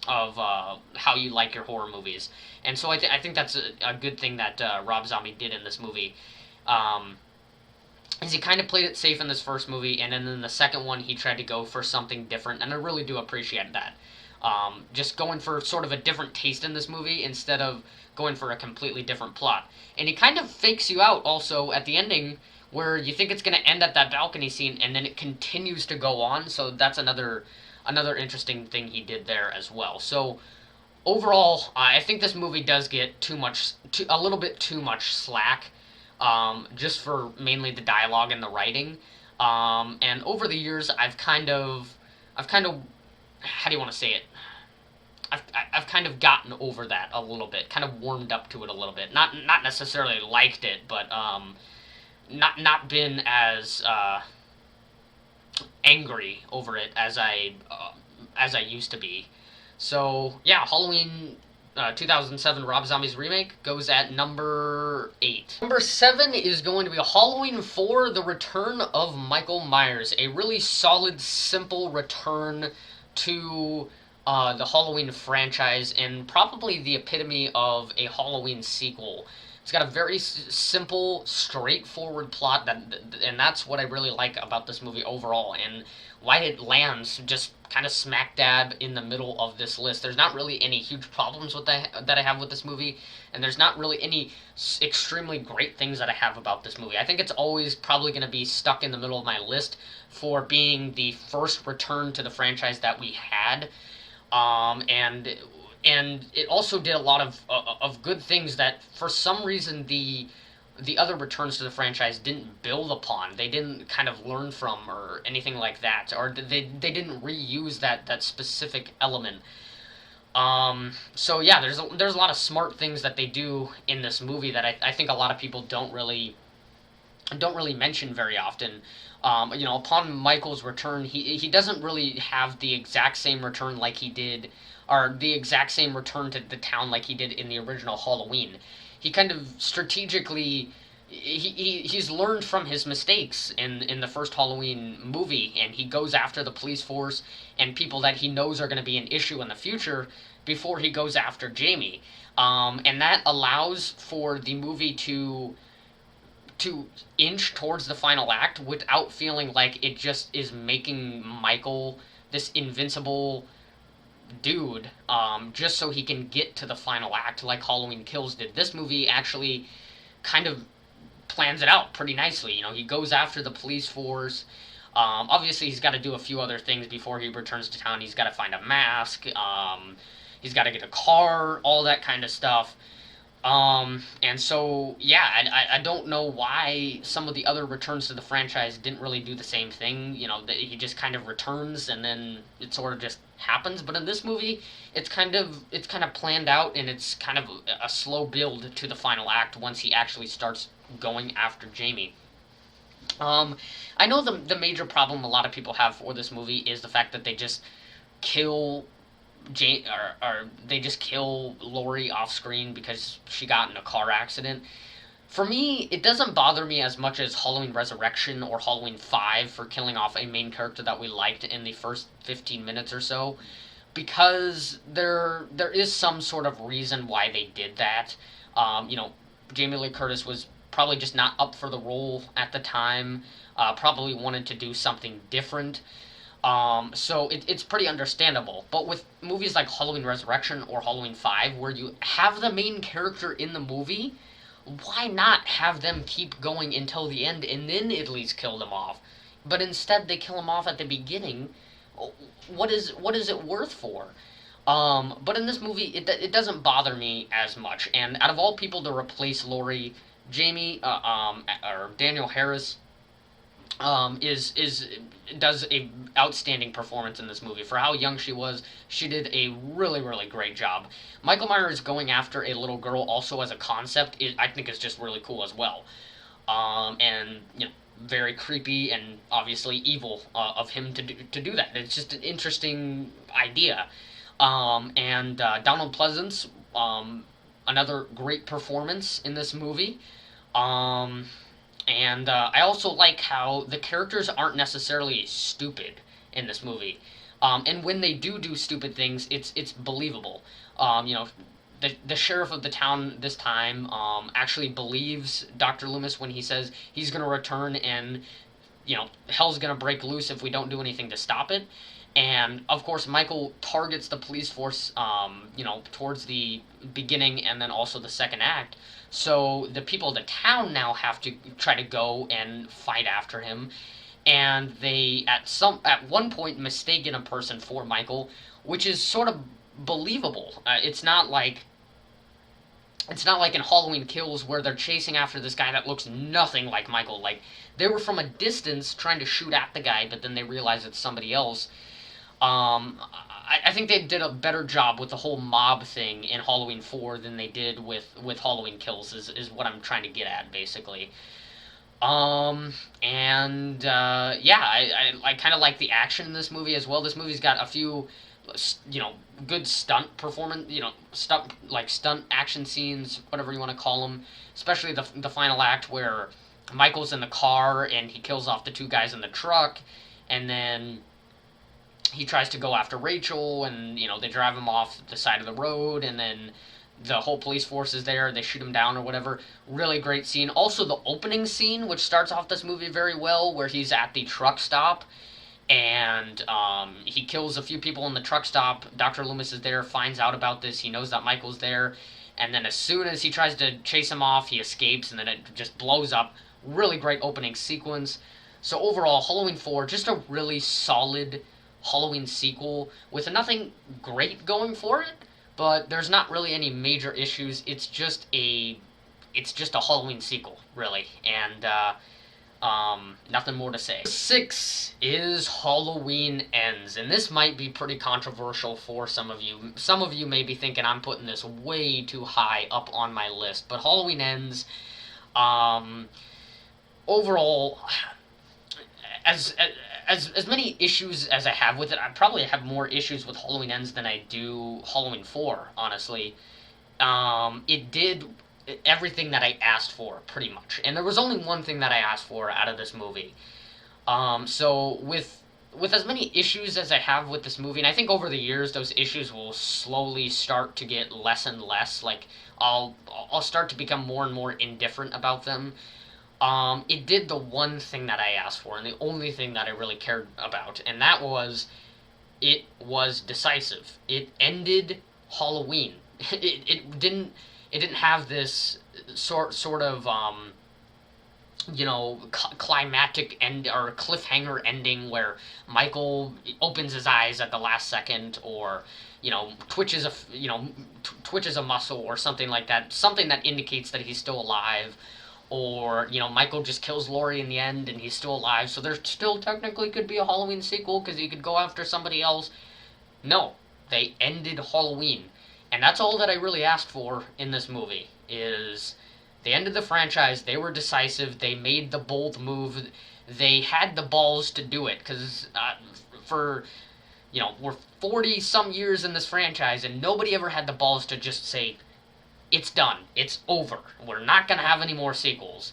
how you like your horror movies. And so I think that's a good thing that Rob Zombie did in this movie. Um, is he kind of played it safe in this first movie, and then in the second one he tried to go for something different, and I really do appreciate that. Just going for sort of a different taste in this movie instead of going for a completely different plot. And he kind of fakes you out also at the ending where you think it's going to end at that balcony scene and then it continues to go on. So that's another interesting thing he did there as well. So overall, I think this movie does get a little bit too much slack, just for mainly the dialogue and the writing. And over the years, I've kind of, how do you want to say it? I've kind of gotten over that a little bit, kind of warmed up to it a little bit. Not necessarily liked it, but not been as angry over it as I used to be. So yeah, Halloween 2007 Rob Zombie's remake goes at number 8. Number 7 is going to be Halloween 4: The Return of Michael Myers, a really solid, simple return to the Halloween franchise, and probably the epitome of a Halloween sequel. It's got a very simple, straightforward plot and that's what I really like about this movie overall, and why it lands just kind of smack dab in the middle of this list. There's not really any huge problems with that I have with this movie, and there's not really any extremely great things that I have about this movie. I think it's always probably going to be stuck in the middle of my list for being the first return to the franchise that we had, and it also did a lot of good things that for some reason the other returns to the franchise didn't build upon. They didn't kind of learn from or anything like that, or they didn't reuse that specific element. So yeah, there's a lot of smart things that they do in this movie that I think a lot of people don't really mention very often. Upon Michael's return, he doesn't really have the exact same return like he did, or the exact same return to the town like he did in the original Halloween. He kind of strategically he's learned from his mistakes in the first Halloween movie, and he goes after the police force and people that he knows are going to be an issue in the future before he goes after Jamie. And that allows for the movie to inch towards the final act without feeling like it just is making Michael this invincible dude, just so he can get to the final act like Halloween Kills did. This movie actually kind of plans it out pretty nicely. He goes after the police force. Obviously, he's got to do a few other things before he returns to town. He's got to find a mask. He's got to get a car, all that kind of stuff. And so, yeah, I don't know why some of the other returns to the franchise didn't really do the same thing. He just kind of returns and then it sort of just happens. But in this movie, it's kind of planned out, and it's kind of a slow build to the final act once he actually starts going after Jamie. I know the major problem a lot of people have for this movie is the fact that they just kill or they just kill Laurie off screen because she got in a car accident. For me, it doesn't bother me as much as Halloween Resurrection or Halloween 5 for killing off a main character that we liked in the first 15 minutes or so, because there is some sort of reason why they did that. Jamie Lee Curtis was probably just not up for the role at the time, probably wanted to do something different. So it's pretty understandable. But with movies like Halloween Resurrection or Halloween 5, where you have the main character in the movie, why not have them keep going until the end and then at least kill them off? But instead, they kill them off at the beginning. What is it worth for? But in this movie, it doesn't bother me as much. And out of all people to replace Laurie, Jamie, or Daniel Harris, is does a outstanding performance in this movie. For how young she was, she did a really, really great job. Michael Myers going after a little girl also as a concept, I think is just really cool as well. And very creepy and obviously evil of him to do that. It's just an interesting idea. And Donald Pleasance, another great performance in this movie. And I also like how the characters aren't necessarily stupid in this movie. And when they do stupid things, it's believable. The sheriff of the town this time actually believes Dr. Loomis when he says he's going to return and, hell's going to break loose if we don't do anything to stop it. And, of course, Michael targets the police force, towards the beginning and then also the second act. So the people of the town now have to try to go and fight after him. And they, at one point, mistaken a person for Michael, which is sort of believable. It's not like in Halloween Kills where they're chasing after this guy that looks nothing like Michael. Like, they were from a distance trying to shoot at the guy, but then they realize it's somebody else. I think they did a better job with the whole mob thing in Halloween 4 than they did with Halloween Kills, is what I'm trying to get at, basically. Yeah, I kind of like the action in this movie as well. This movie's got a few, good stunt performance, stunt action scenes, whatever you want to call them. Especially the final act where Michael's in the car and he kills off the two guys in the truck, and then he tries to go after Rachel, and they drive him off the side of the road, and then the whole police force is there. They shoot him down or whatever. Really great scene. Also, the opening scene, which starts off this movie very well, where he's at the truck stop and he kills a few people in the truck stop. Dr. Loomis is there, finds out about this. He knows that Michael's there. And then as soon as he tries to chase him off, he escapes, and then it just blows up. Really great opening sequence. So overall, Halloween 4, just a really solid Halloween sequel with nothing great going for it, but there's not really any major issues. It's just a Halloween sequel, really, and nothing more to say. 6 is Halloween Ends, and this might be pretty controversial for some of you. Some of you may be thinking I'm putting this way too high up on my list, but Halloween Ends, overall, as many issues as I have with it, I probably have more issues with Halloween Ends than I do Halloween 4, honestly. It did everything that I asked for, pretty much. And there was only one thing that I asked for out of this movie. So with as many issues as I have with this movie, and I think over the years those issues will slowly start to get less and less. Like I'll start to become more and more indifferent about them. It did the one thing that I asked for, and the only thing that I really cared about, and that was it was decisive. It ended Halloween. It didn't have this sort of climactic end or cliffhanger ending where Michael opens his eyes at the last second, or twitches a muscle or something like that, something that indicates that he's still alive, or Michael just kills Laurie in the end and he's still alive, so there still technically could be a Halloween sequel because he could go after somebody else. No, they ended Halloween. And that's all that I really asked for in this movie, is they ended the franchise, they were decisive, they made the bold move, they had the balls to do it, because we're 40-some years in this franchise, and nobody ever had the balls to just say, it's done, it's over, we're not going to have any more sequels.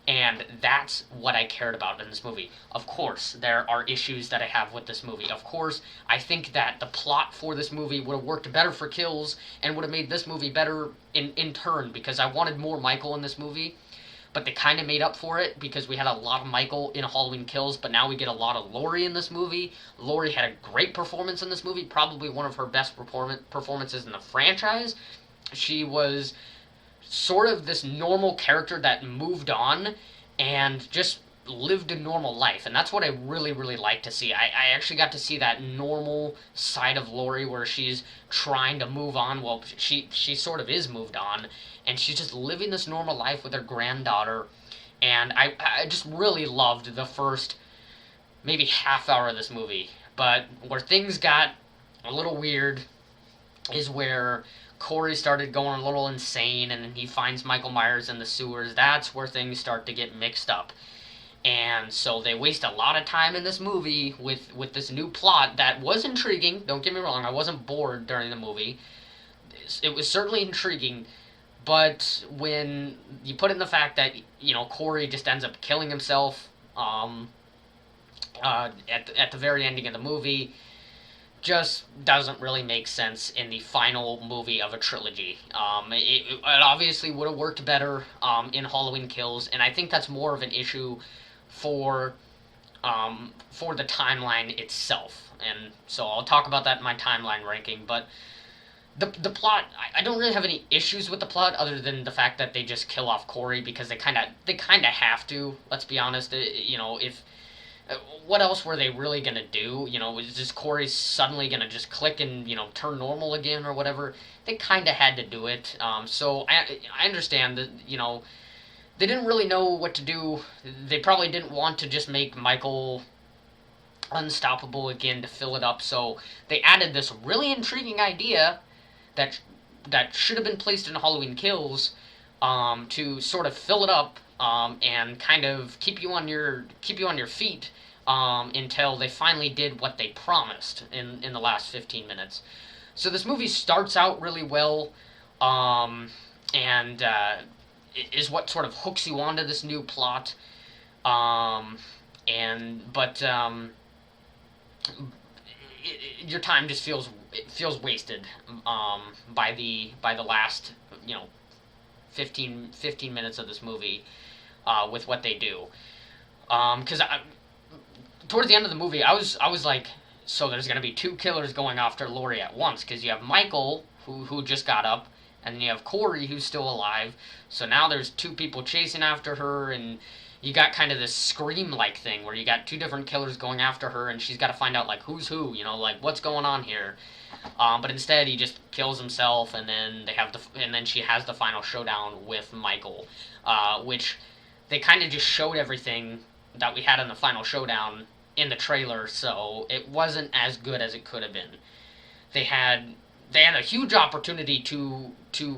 And that's what I cared about in this movie. Of course, there are issues that I have with this movie. Of course, I think that the plot for this movie would have worked better for Kills and would have made this movie better in turn, because I wanted more Michael in this movie. But they kind of made up for it because we had a lot of Michael in Halloween Kills, but now we get a lot of Laurie in this movie. Laurie had a great performance in this movie, probably one of her best performances in the franchise. She was sort of this normal character that moved on and just lived a normal life, and that's what I really, really like to see. I actually got to see that normal side of Laurie where she's trying to move on. Well, she sort of is moved on, and she's just living this normal life with her granddaughter, and I just really loved the first maybe half hour of this movie. But where things got a little weird is where Corey started going a little insane, and then he finds Michael Myers in the sewers. That's where things start to get mixed up. And so they waste a lot of time in this movie with this new plot that was intriguing. Don't get me wrong, I wasn't bored during the movie. It was certainly intriguing, but when you put in the fact that, Corey just ends up killing himself at the very ending of the movie, just doesn't really make sense in the final movie of a trilogy. It obviously would have worked better in Halloween Kills, and I think that's more of an issue for the timeline itself. And so I'll talk about that in my timeline ranking. But the plot, I don't really have any issues with the plot other than the fact that they just kill off Corey because they kind of have to. Let's be honest. If what else were they really going to do? Was just Corey suddenly going to just click and, turn normal again or whatever? They kind of had to do it. So I understand that, they didn't really know what to do. They probably didn't want to just make Michael unstoppable again to fill it up. So they added this really intriguing idea that should have been placed in Halloween Kills to sort of fill it up and kind of keep you on your feet until they finally did what they promised in the last 15 minutes. So this movie starts out really well, and is what sort of hooks you onto this new plot. But your time just feels wasted by the last 15 minutes of this movie with what they do. Because towards the end of the movie, I was like, so there's gonna be two killers going after Laurie at once, because you have Michael who just got up, and then you have Corey who's still alive. So now there's two people chasing after her, and you got kind of this Scream like thing where you got two different killers going after her, and she's got to find out like who's who, like what's going on here. But instead, he just kills himself, and then she has the final showdown with Michael, which they kind of just showed everything that we had in the final showdown in the trailer, so it wasn't as good as it could have been. They had a huge opportunity to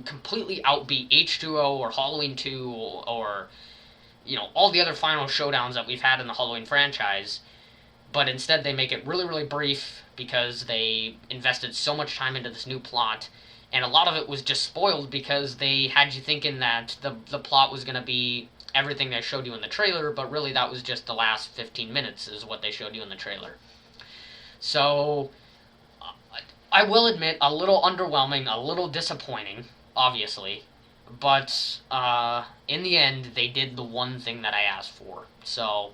completely outbeat H2O or Halloween 2 or all the other final showdowns that we've had in the Halloween franchise, but instead they make it really, really brief because they invested so much time into this new plot, and a lot of it was just spoiled because they had you thinking that the plot was going to be everything they showed you in the trailer, but really that was just the last 15 minutes is what they showed you in the trailer. So, I will admit, a little underwhelming, a little disappointing, obviously, but in the end, they did the one thing that I asked for. So,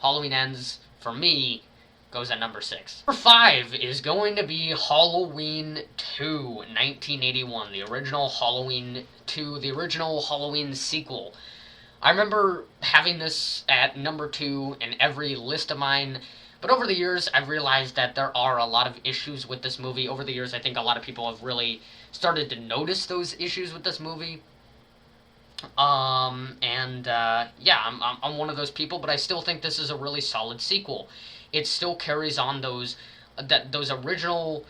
Halloween Ends, for me, goes at number 6. Number 5 is going to be Halloween 2, 1981, the original Halloween 2, the original Halloween sequel. I remember having this at number 2 in every list of mine, but over the years, I've realized that there are a lot of issues with this movie. Over the years, I think a lot of people have really started to notice those issues with this movie. I'm one of those people, but I still think this is a really solid sequel. It still carries on those original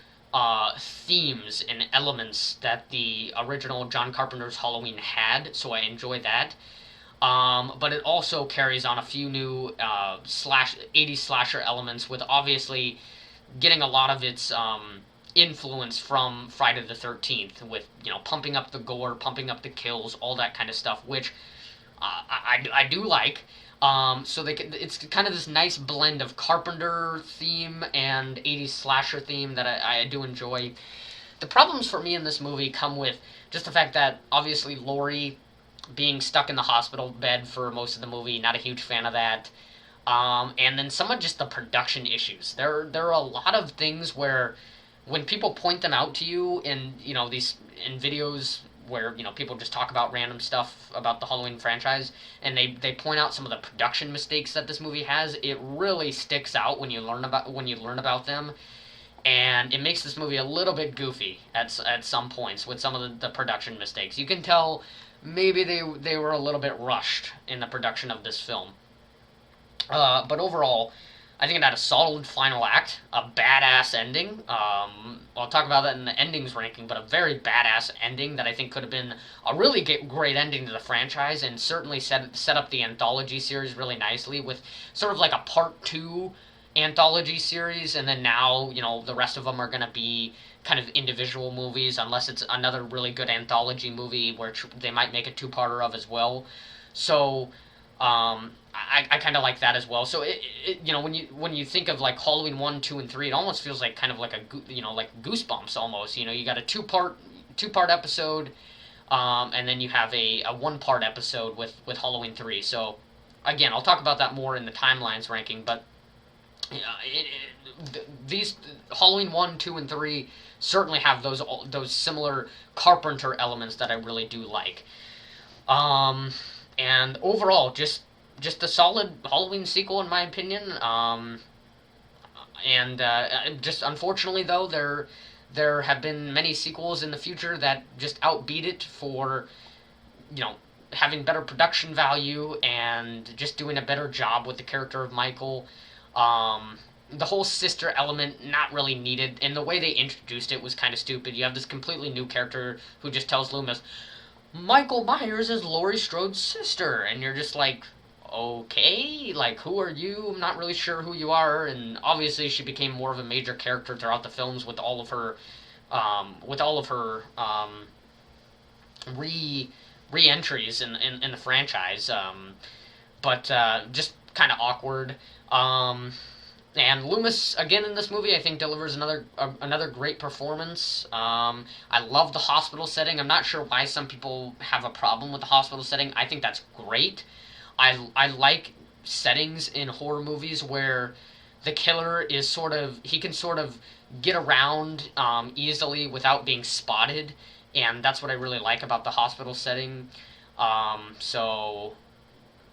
themes and elements that the original John Carpenter's Halloween had, so I enjoy that. But it also carries on a few new 80s slasher elements, with obviously getting a lot of its influence from Friday the 13th, with pumping up the gore, pumping up the kills, all that kind of stuff, which I do like. It's kind of this nice blend of Carpenter theme and 80s slasher theme that I do enjoy. The problems for me in this movie come with just the fact that obviously Laurie being stuck in the hospital bed for most of the movie, not a huge fan of that. And then some of just the production issues. There are a lot of things where when people point them out to you in these in videos where people just talk about random stuff about the Halloween franchise, and they point out some of the production mistakes that this movie has, it really sticks out when you learn about them. And it makes this movie a little bit goofy at some points with some of the production mistakes. You can tell maybe they were a little bit rushed in the production of this film. But overall, I think it had a solid final act, a badass ending. I'll talk about that in the endings ranking, but a very badass ending that I think could have been a really great ending to the franchise, and certainly set up the anthology series really nicely with sort of like a part 2 anthology series, and then now the rest of them are going to be kind of individual movies, unless it's another really good anthology movie where they might make a two-parter of as well. So I kind of like that as well. So when you think of like Halloween 1, 2, and 3, it almost feels like kind of like like Goosebumps almost. You got a two-part episode, and then you have a one-part episode with Halloween 3. So again, I'll talk about that more in the timelines ranking, but these Halloween 1, 2, and 3 certainly have those similar Carpenter elements that I really do like. And overall, just a solid Halloween sequel in my opinion. Just unfortunately though, there have been many sequels in the future that just outbeat it for having better production value and just doing a better job with the character of Michael. The whole sister element, not really needed, and the way they introduced it was kind of stupid. You have this completely new character who just tells Loomis, Michael Myers is Laurie Strode's sister, and you're just like, okay, like, who are you? I'm not really sure who you are. And obviously she became more of a major character throughout the films with all of her re-entries in the franchise. But just kind of awkward. And Loomis again in this movie, I think, delivers another great performance. I love the hospital setting. I'm not sure why some people have a problem with the hospital setting. I think that's great. I like settings in horror movies where the killer is he can sort of get around easily without being spotted, and that's what I really like about the hospital setting. So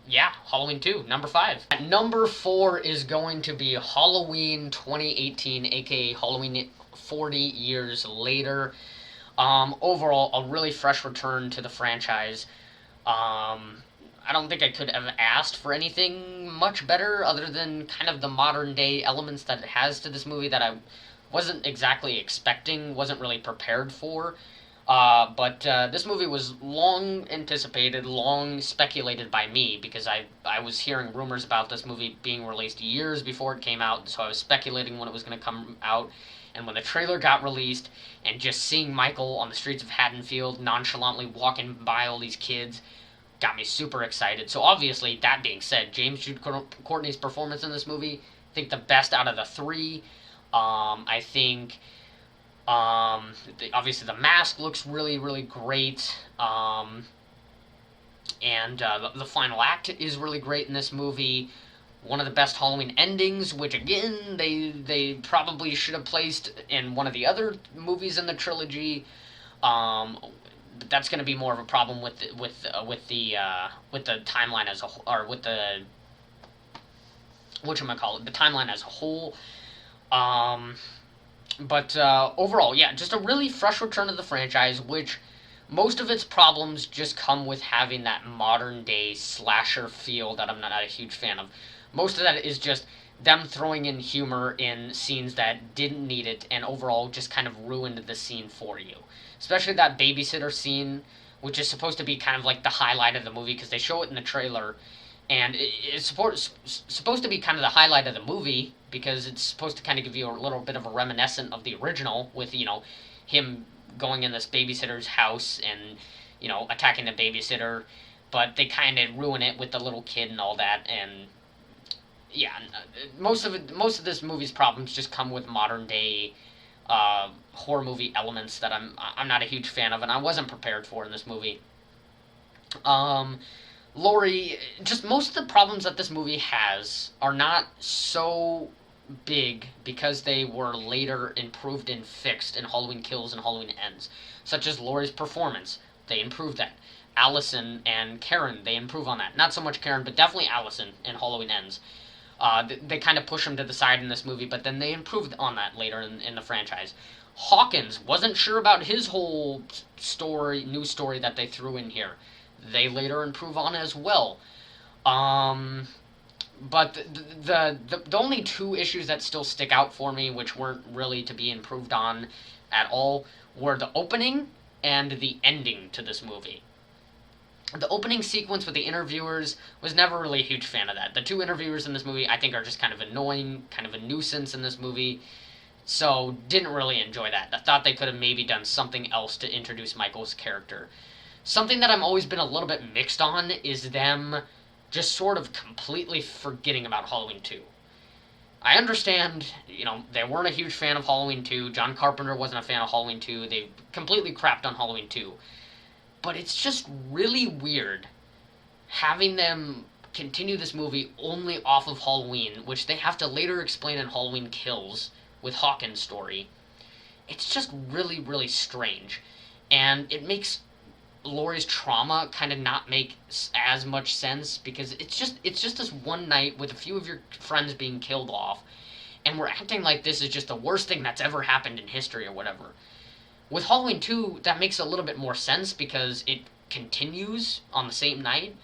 yeah, Halloween 2, number 5. At number 4 is going to be Halloween 2018, aka Halloween 40 years later. Overall, a really fresh return to the franchise. I don't think I could have asked for anything much better other than kind of the modern day elements that it has to this movie that I wasn't exactly expecting, wasn't really prepared for. But this movie was long anticipated, long speculated by me because I was hearing rumors about this movie being released years before it came out, so I was speculating when it was going to come out. And when the trailer got released, and just seeing Michael on the streets of Haddonfield nonchalantly walking by all these kids got me super excited. So obviously, that being said, James Jude Courtney's performance in this movie, I think the best out of the three. I think obviously the mask looks really, really great. And the final act is really great in this movie. One of the best Halloween endings, which again they probably should have placed in one of the other movies in the trilogy. But that's going to be more of a problem with the timeline as a whole, or with the whatchamacallit, the timeline as a whole. But overall, yeah, just a really fresh return to the franchise, which most of its problems just come with having that modern day slasher feel that I'm not a huge fan of. Most of that is just them throwing in humor in scenes that didn't need it and overall just kind of ruined the scene for you. Especially that babysitter scene, which is supposed to be kind of like the highlight of the movie because they show it in the trailer. And it's supposed to be kind of the highlight of the movie because it's supposed to kind of give you a little bit of a reminiscent of the original with, him going in this babysitter's house and, attacking the babysitter. But they kind of ruin it with the little kid and all that. And yeah, most of this movie's problems just come with modern day horror movie elements that I'm not a huge fan of and I wasn't prepared for in this movie. Laurie, just most of the problems that this movie has are not so big because they were later improved and fixed in Halloween Kills and Halloween Ends, such as Laurie's performance. They improved that. Allison and Karen, they improve on that. Not so much Karen, but definitely Allison in Halloween Ends. They kind of push him to the side in this movie, but then they improved on that later in the franchise. Hawkins wasn't sure about his whole new story that they threw in here. They later improve on as well. But the only two issues that still stick out for me, which weren't really to be improved on at all, were the opening and the ending to this movie. The opening sequence with the interviewers was never really a huge fan of that. The two interviewers in this movie, I think, are just kind of annoying, kind of a nuisance in this movie. So, didn't really enjoy that. I thought they could have maybe done something else to introduce Michael's character. Something that I've always been a little bit mixed on is them just sort of completely forgetting about Halloween 2. I understand, they weren't a huge fan of Halloween 2. John Carpenter wasn't a fan of Halloween 2. They completely crapped on Halloween 2. But it's just really weird having them continue this movie only off of Halloween, which they have to later explain in Halloween Kills with Hawkins' story. It's just really, really strange. And it makes Laurie's trauma kind of not make as much sense because it's just this one night with a few of your friends being killed off, and we're acting like this is just the worst thing that's ever happened in history or whatever. With Halloween 2, that makes a little bit more sense because it continues on the same night.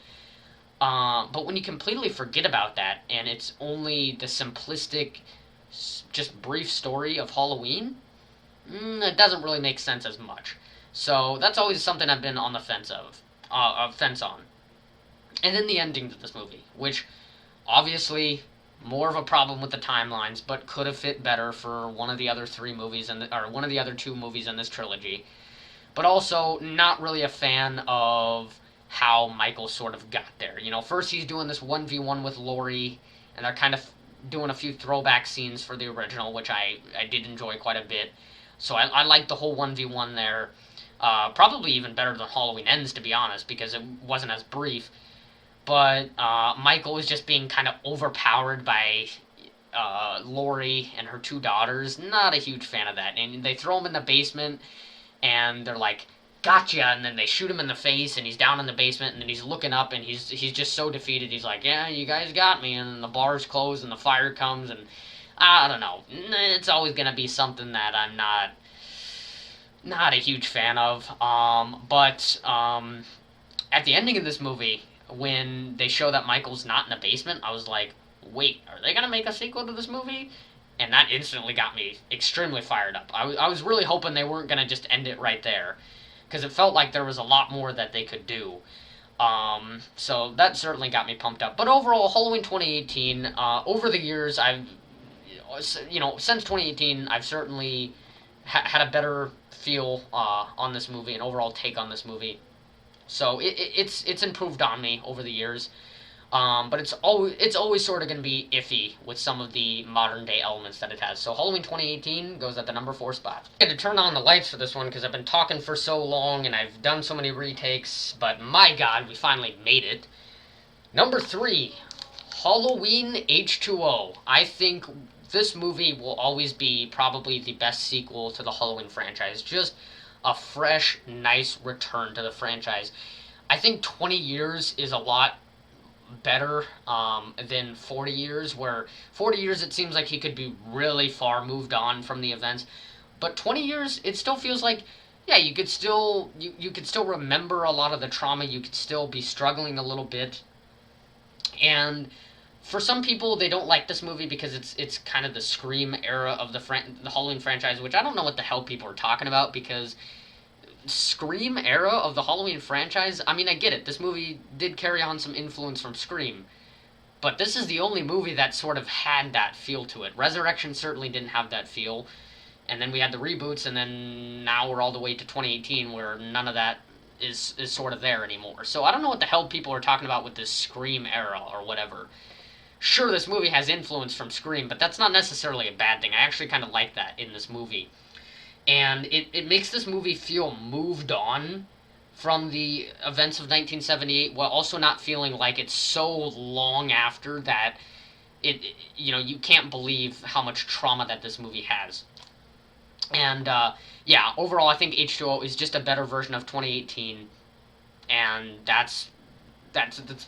But when you completely forget about that and it's only the simplistic, just brief story of Halloween, it doesn't really make sense as much. So that's always something I've been on the fence on. And then the ending to this movie, which obviously more of a problem with the timelines, but could have fit better for one of the other one of the other two movies in this trilogy. But also not really a fan of how Michael sort of got there. First he's doing this 1v1 with Laurie, and they're kind of doing a few throwback scenes for the original, which I did enjoy quite a bit. So I like the whole 1v1 there. Probably even better than Halloween Ends, to be honest, because it wasn't as brief. But Michael is just being kind of overpowered by Laurie and her two daughters. Not a huge fan of that. And they throw him in the basement, and they're like, "Gotcha!" And then they shoot him in the face, and he's down in the basement, and then he's looking up, and he's just so defeated. He's like, "Yeah, you guys got me." And then the bars close, and the fire comes, and I don't know. It's always gonna be something that I'm not a huge fan of. But at the ending of this movie, when they show that Michael's not in the basement, I was like, wait, are they gonna make a sequel to this movie? And that instantly got me extremely fired up. I was really hoping they weren't gonna just end it right there, because it felt like there was a lot more that they could do. So that certainly got me pumped up. But overall, Halloween 2018, over the years, since 2018, I've certainly had a better feel on this movie, an overall take on this movie. So it's improved on me over the years. But it's always sort of going to be iffy with some of the modern day elements that it has. So Halloween 2018 goes at the number 4 spot. I had to turn on the lights for this one because I've been talking for so long and I've done so many retakes, but my god, we finally made it. Number 3, Halloween H2O. I think this movie will always be probably the best sequel to the Halloween franchise. Just a fresh, nice return to the franchise. I think 20 years is a lot better than 40 years, where 40 years it seems like he could be really far moved on from the events, but 20 years it still feels like, yeah, you could still remember a lot of the trauma, you could still be struggling a little bit. And for some people, they don't like this movie because it's kind of the Scream era of the Halloween franchise, which I don't know what the hell people are talking about, because Scream era of the Halloween franchise, I mean, I get it. This movie did carry on some influence from Scream, but this is the only movie that sort of had that feel to it. Resurrection certainly didn't have that feel, and then we had the reboots, and then now we're all the way to 2018 where none of that is sort of there anymore. So I don't know what the hell people are talking about with this Scream era or whatever. Sure, this movie has influence from Scream, but that's not necessarily a bad thing. I actually kind of like that in this movie. And it makes this movie feel moved on from the events of 1978, while also not feeling like it's so long after that you can't believe how much trauma that this movie has. And yeah, overall, I think H2O is just a better version of 2018, and that's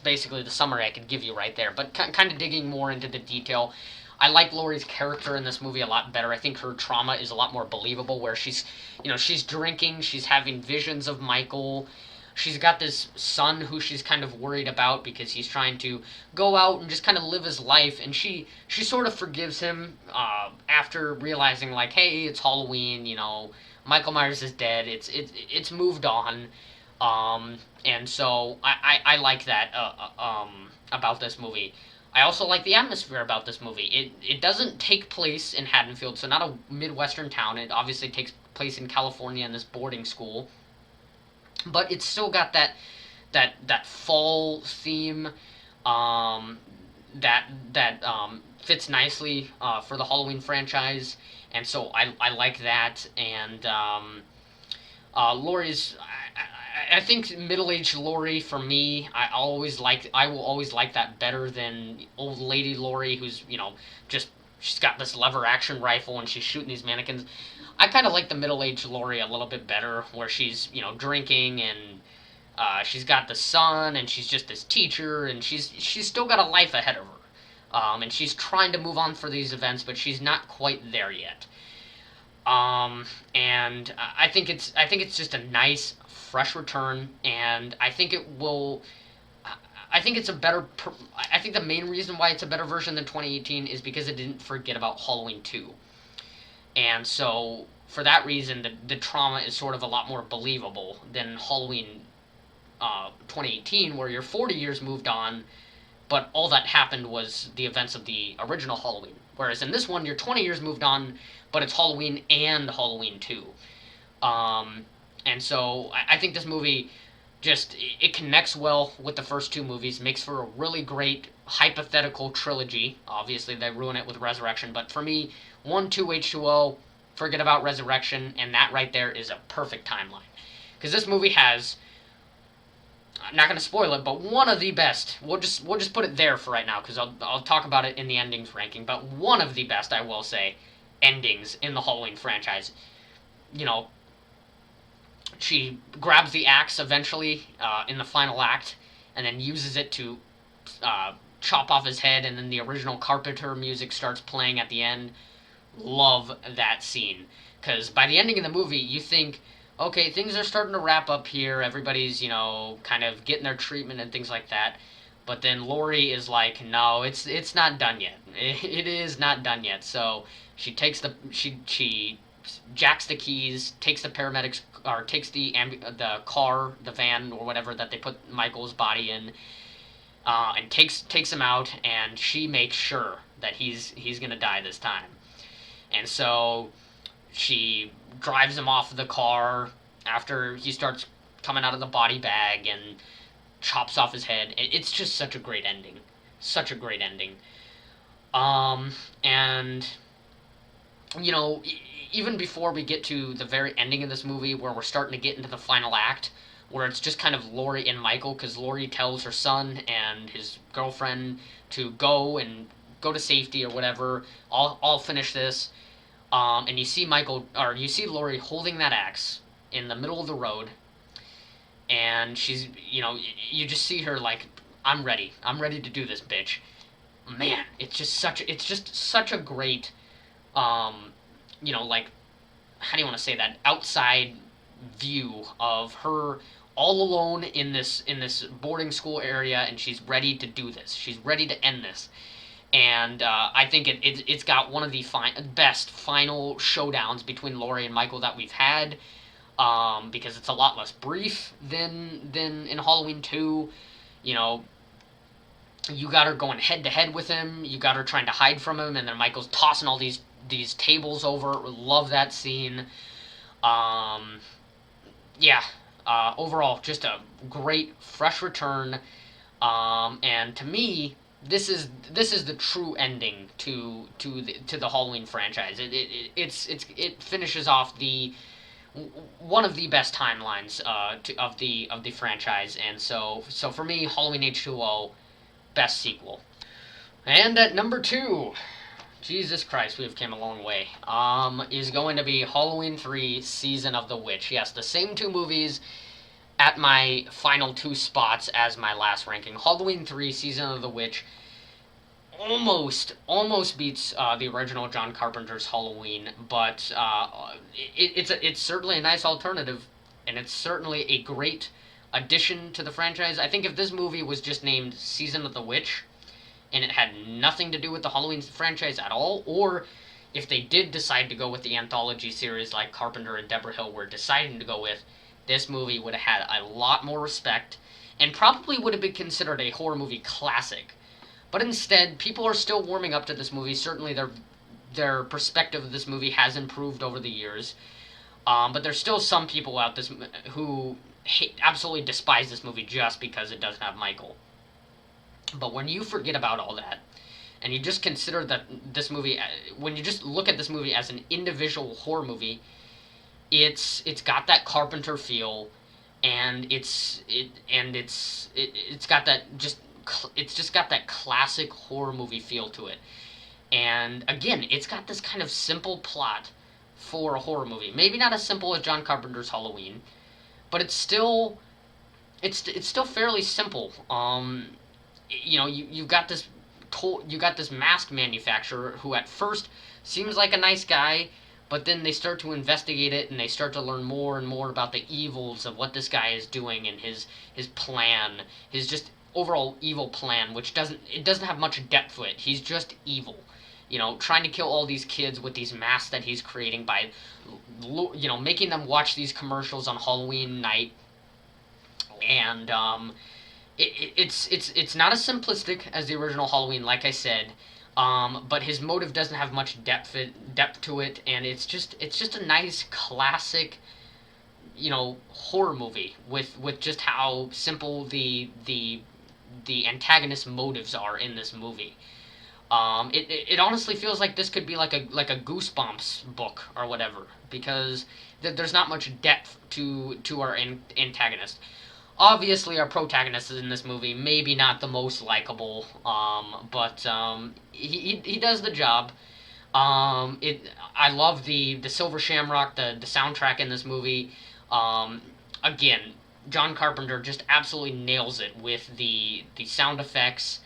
basically the summary I could give you right there. But kind of digging more into the detail, I like Laurie's character in this movie a lot better. I think her trauma is a lot more believable, where she's drinking, she's having visions of Michael. She's got this son who she's kind of worried about because he's trying to go out and just kind of live his life, and she sort of forgives him after realizing, like, hey, it's Halloween, Michael Myers is dead, it's moved on. And so I like that about this movie. I also like the atmosphere about this movie. It doesn't take place in Haddonfield, so not a Midwestern town. It obviously takes place in California in this boarding school. But it's still got that fall theme that fits nicely for the Halloween franchise. And so I like that. And Laurie's... I think middle-aged Laurie, for me, I will always like that better than old lady Laurie, who's, she's got this lever action rifle and she's shooting these mannequins. I kind of like the middle-aged Laurie a little bit better, where she's, drinking, and she's got the son, and she's just this teacher, and she's still got a life ahead of her. And she's trying to move on for these events, but she's not quite there yet. And I think it's just a nice, fresh return, and I think I think the main reason why it's a better version than 2018 is because it didn't forget about Halloween 2. And so, for that reason, the trauma is sort of a lot more believable than Halloween 2018, where you're 40 years moved on, but all that happened was the events of the original Halloween. Whereas in this one, you're 20 years moved on, but it's Halloween and Halloween 2. And so I think this movie just it connects well with the first two movies, makes for a really great hypothetical trilogy. Obviously, they ruin it with Resurrection, but for me, 1, 2, H2O, forget about Resurrection, and that right there is a perfect timeline. Because this movie has, I'm not going to spoil it, but one of the best. We'll just put it there for right now, because I'll talk about it in the endings ranking. But one of the best, I will say, endings in the Halloween franchise. You know, she grabs the axe eventually in the final act, and then uses it to chop off his head, and then the original Carpenter music starts playing at the end. Love that scene, because by the ending of the movie, you think, okay, things are starting to wrap up here. Everybody's, kind of getting their treatment and things like that. But then Laurie is like, no, it's not done yet. It is not done yet. So she takes she jacks the keys, takes the paramedics, or takes the car, the van, or whatever that they put Michael's body in, and takes him out, and she makes sure that he's gonna die this time. And so she drives him off the car after he starts coming out of the body bag and chops off his head. It's just such a great ending. Such a great ending. And, even before we get to the very ending of this movie, where we're starting to get into the final act, where it's just kind of Laurie and Michael, because Laurie tells her son and his girlfriend to go to safety or whatever. I'll finish this. And you see you see Laurie holding that axe in the middle of the road, and she's, you just see her like, I'm ready to do this, bitch. Man, it's just such a great, like, how do you want to say that, outside view of her all alone in this boarding school area, and she's ready to do this. She's ready to end this. And I think it's got one of the best final showdowns between Laurie and Michael that we've had, because it's a lot less brief than in Halloween 2. You got her going head to head with him. You got her trying to hide from him, and then Michael's tossing all these tables over. Love that scene. Yeah. Overall, just a great fresh return. And to me, this is the true ending to the Halloween franchise. It finishes off the one of the best timelines of the franchise, and so for me, Halloween H2O, best sequel. And at number 2, Jesus Christ, we've came a long way. Is going to be Halloween 3: Season of the Witch. Yes, the same two movies at my final 2 spots as my last ranking. Halloween 3: Season of the Witch almost beats the original John Carpenter's Halloween, but it's certainly a nice alternative, and it's certainly a great addition to the franchise. I think if this movie was just named Season of the Witch, and it had nothing to do with the Halloween franchise at all, or if they did decide to go with the anthology series like Carpenter and Deborah Hill were deciding to go with, this movie would have had a lot more respect, and probably would have been considered a horror movie classic. But instead, people are still warming up to this movie. Certainly, their perspective of this movie has improved over the years. But there's still some people out this who absolutely despise this movie just because it doesn't have Michael. But when you forget about all that, and you just consider that this movie, when you just look at this movie as an individual horror movie, it's got that Carpenter feel, and it's got that classic horror movie feel to it. And again, it's got this kind of simple plot for a horror movie. Maybe not as simple as John Carpenter's Halloween, but it's still fairly simple. You got this mask manufacturer who at first seems like a nice guy, but then they start to investigate it, and they start to learn more and more about the evils of what this guy is doing, and his plan, his just overall evil plan, which doesn't have much depth to it. He's just evil, trying to kill all these kids with these masks that he's creating by, making them watch these commercials on Halloween night. And it's not as simplistic as the original Halloween, like I said. But his motive doesn't have much depth to it, and it's just a nice classic, horror movie with just how simple the antagonist motives are in this movie. It honestly feels like this could be like a Goosebumps book or whatever, because there's not much depth to our antagonist. Obviously, our protagonist in this movie maybe not the most likable, but he does the job. I love the Silver Shamrock, the soundtrack in this movie. Um, Again, John Carpenter just absolutely nails it with the sound effects,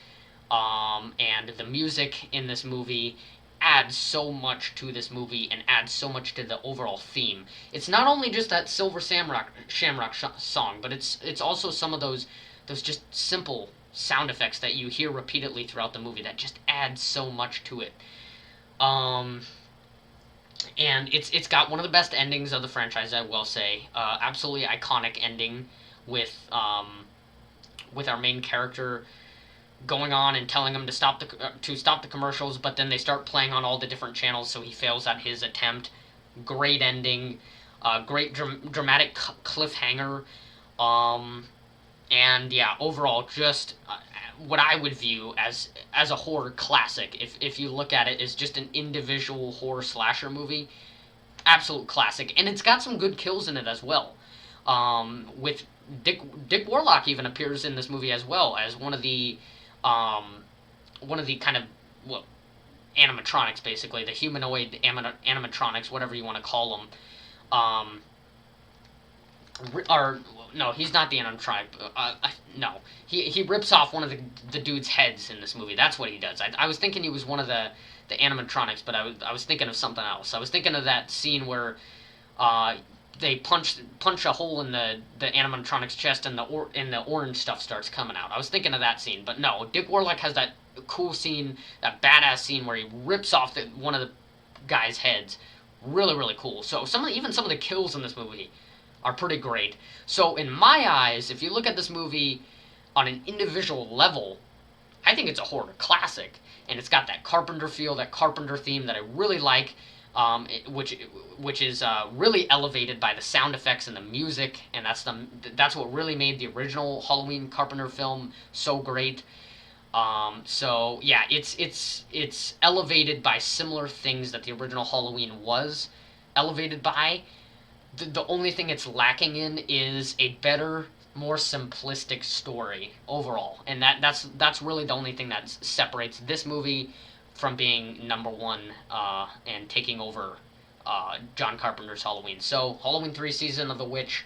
and the music in this movie adds so much to this movie and adds so much to the overall theme. It's not only just that Silver Shamrock song, but it's also some of those just simple sound effects that you hear repeatedly throughout the movie that just add so much to it. Um, and it's got one of the best endings of the franchise, I will say. Absolutely iconic ending with our main character going on and telling him to stop the commercials, but then they start playing on all the different channels, so he fails at his attempt. Great ending, great dramatic cliffhanger, um, and yeah, overall, just what I would view as a horror classic. If you look at it as just an individual horror slasher movie, absolute classic, and it's got some good kills in it as well. With Dick Warlock even appears in this movie as well as um, one of the kind of, well, animatronics, basically the humanoid animatronics, whatever you want to call them. Or no, he's not the animatronic. No, he rips off one of the dude's heads in this movie. That's what he does. I was thinking he was one of the animatronics, but I was thinking of something else. I was thinking of that scene where uh, they punch a hole in the animatronic's chest, and the orange stuff starts coming out. I was thinking of that scene, but no, Dick Warlock has that cool scene, that badass scene where he rips off one of the guy's heads. Really, really cool. So even some of the kills in this movie are pretty great. So in my eyes, if you look at this movie on an individual level, I think it's a horror classic, and it's got that Carpenter feel, that Carpenter theme that I really like, which is really elevated by the sound effects and the music, and that's what really made the original Halloween Carpenter film so great. So yeah, it's elevated by similar things that the original Halloween was elevated by. The only thing it's lacking in is a better, more simplistic story overall, and that's really the only thing that separates this movie from being number one and taking over John Carpenter's Halloween. So Halloween 3: Season of the Witch,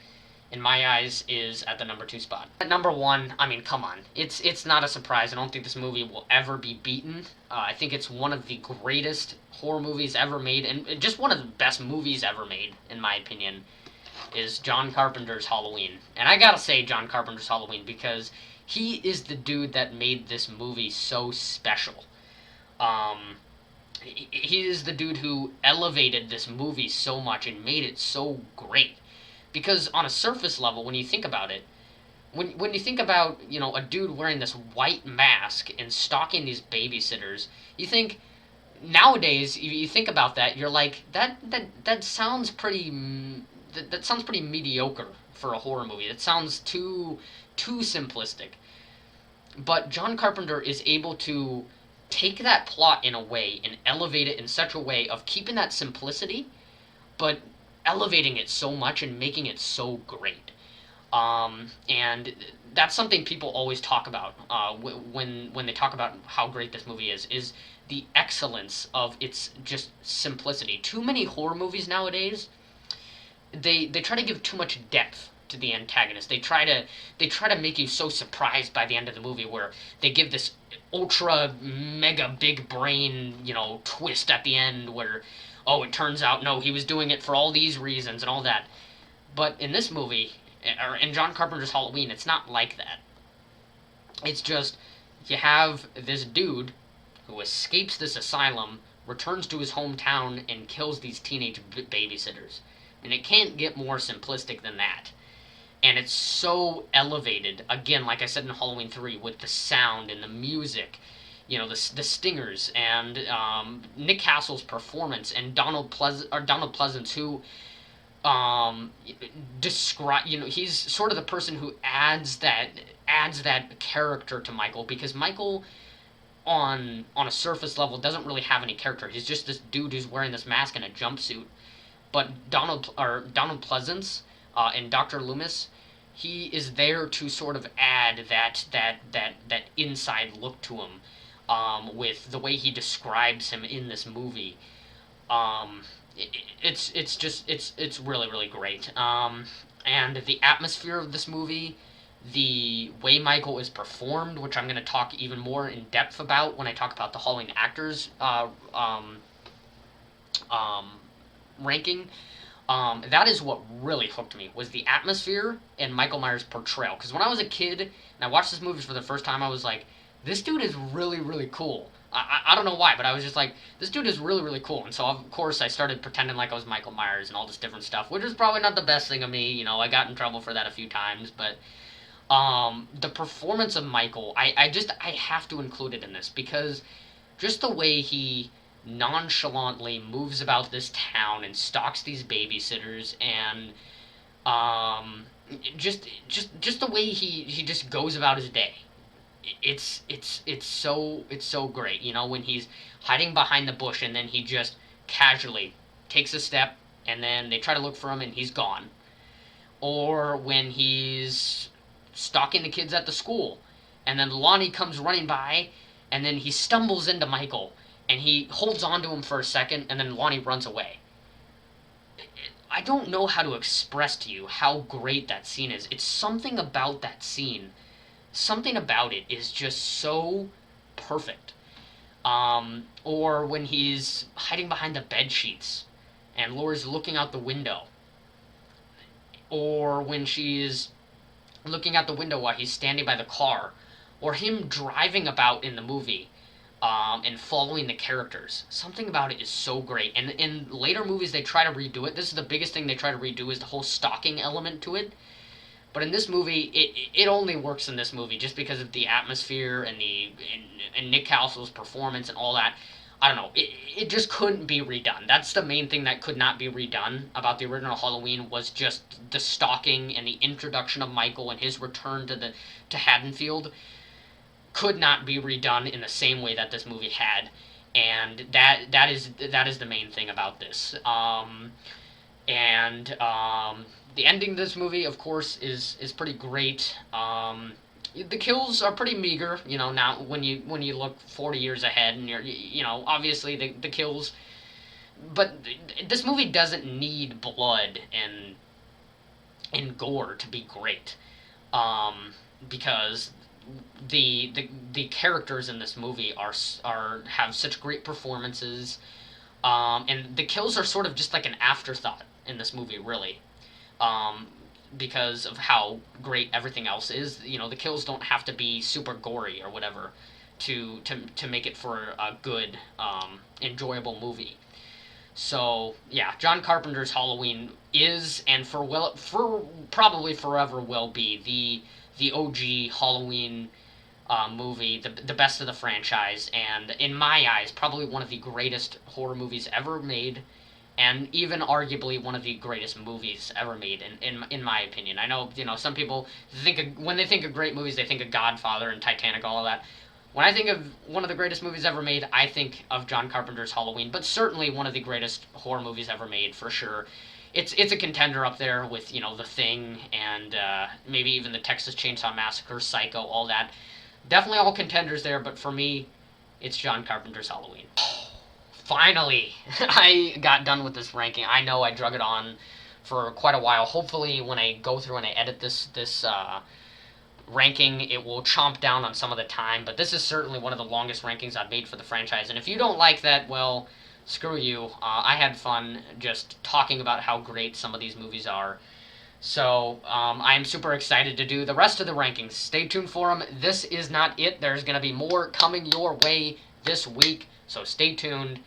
in my eyes, is at the number 2 spot. At number 1, I mean, come on, it's not a surprise. I don't think this movie will ever be beaten. I think it's one of the greatest horror movies ever made, and just one of the best movies ever made, in my opinion, is John Carpenter's Halloween. And I gotta say John Carpenter's Halloween because he is the dude that made this movie so special. Um, he is the dude who elevated this movie so much and made it so great. Because on a surface level, when you think about it, when you think about, a dude wearing this white mask and stalking these babysitters, you think nowadays you think about that, you're like that sounds pretty that sounds pretty mediocre for a horror movie. It sounds too simplistic. But John Carpenter is able to take that plot in a way and elevate it in such a way of keeping that simplicity, but elevating it so much and making it so great. And that's something people always talk about when they talk about how great this movie is the excellence of its just simplicity. Too many horror movies nowadays, they try to give too much depth to the antagonist. They try to make you so surprised by the end of the movie where they give this ultra mega big brain, twist at the end where, oh, it turns out no, he was doing it for all these reasons and all that. But in this movie, or in John Carpenter's Halloween, it's not like that. It's just you have this dude who escapes this asylum, returns to his hometown, and kills these teenage babysitters. And it can't get more simplistic than that. And it's so elevated, again, like I said in Halloween 3, with the sound and the music, the stingers, and Nick Castle's performance, and Donald Pleasance, who describe, he's sort of the person who adds that character to Michael, because Michael on a surface level doesn't really have any character. He's just this dude who's wearing this mask and a jumpsuit. But Donald Pleasance and Dr. Loomis, he is there to sort of add that inside look to him, with the way he describes him in this movie. Um, it's really really great. And the atmosphere of this movie, the way Michael is performed, which I'm going to talk even more in depth about when I talk about the Halloween actors um, ranking. That is what really hooked me, was the atmosphere and Michael Myers' portrayal. Because when I was a kid and I watched this movie for the first time, I was like, this dude is really, really cool. I don't know why, but I was just like, this dude is really, really cool. And so, of course, I started pretending like I was Michael Myers and all this different stuff, which is probably not the best thing of me. I got in trouble for that a few times, but the performance of Michael, I have to include it in this, because just the way he nonchalantly moves about this town and stalks these babysitters, and just the way he just goes about his day. It's so great. When he's hiding behind the bush and then he just casually takes a step, and then they try to look for him and he's gone. Or when he's stalking the kids at the school, and then Lonnie comes running by, and then he stumbles into Michael, and he holds on to him for a second, and then Lonnie runs away. I don't know how to express to you how great that scene is. It's something about that scene. Something about it is just so perfect. Or when he's hiding behind the bed sheets, and Laura's looking out the window. Or when she's looking out the window while he's standing by the car. Or him driving about in the movie, and following the characters. Something about it is so great. And in later movies, they try to redo it. This is the biggest thing they try to redo, is the whole stalking element to it. But in this movie, it only works in this movie just because of the atmosphere and Nick Castle's performance and all that. I don't know. It just couldn't be redone. That's the main thing that could not be redone about the original Halloween, was just the stalking and the introduction of Michael and his return to Haddonfield could not be redone in the same way that this movie had. And that is the main thing about this. The ending of this movie, of course, is pretty great. The kills are pretty meager, now when you look 40 years ahead, and obviously the kills, but this movie doesn't need blood and gore to be great, because the characters in this movie are have such great performances, and the kills are sort of just like an afterthought in this movie, really. Because of how great everything else is. The kills don't have to be super gory or whatever to make it for a good, enjoyable movie. So yeah, John Carpenter's Halloween is, and for probably forever will be, the OG Halloween movie, the best of the franchise, and in my eyes, probably one of the greatest horror movies ever made, and even arguably one of the greatest movies ever made, in my opinion. I know, some people when they think of great movies, they think of Godfather and Titanic, all of that. When I think of one of the greatest movies ever made, I think of John Carpenter's Halloween, but certainly one of the greatest horror movies ever made, for sure. It's a contender up there with, The Thing, and maybe even the Texas Chainsaw Massacre, Psycho, all that. Definitely all contenders there, but for me, it's John Carpenter's Halloween. Finally, I got done with this ranking. I know I drug it on for quite a while. Hopefully, when I go through and I edit this ranking, it will chomp down on some of the time. But this is certainly one of the longest rankings I've made for the franchise. And if you don't like that, well, screw you. I had fun just talking about how great some of these movies are. So I'm super excited to do the rest of the rankings. Stay tuned for them. This is not it. There's going to be more coming your way this week. So stay tuned.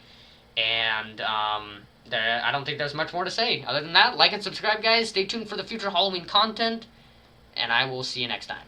And I don't think there's much more to say. Other than that, like and subscribe, guys. Stay tuned for the future Halloween content. And I will see you next time.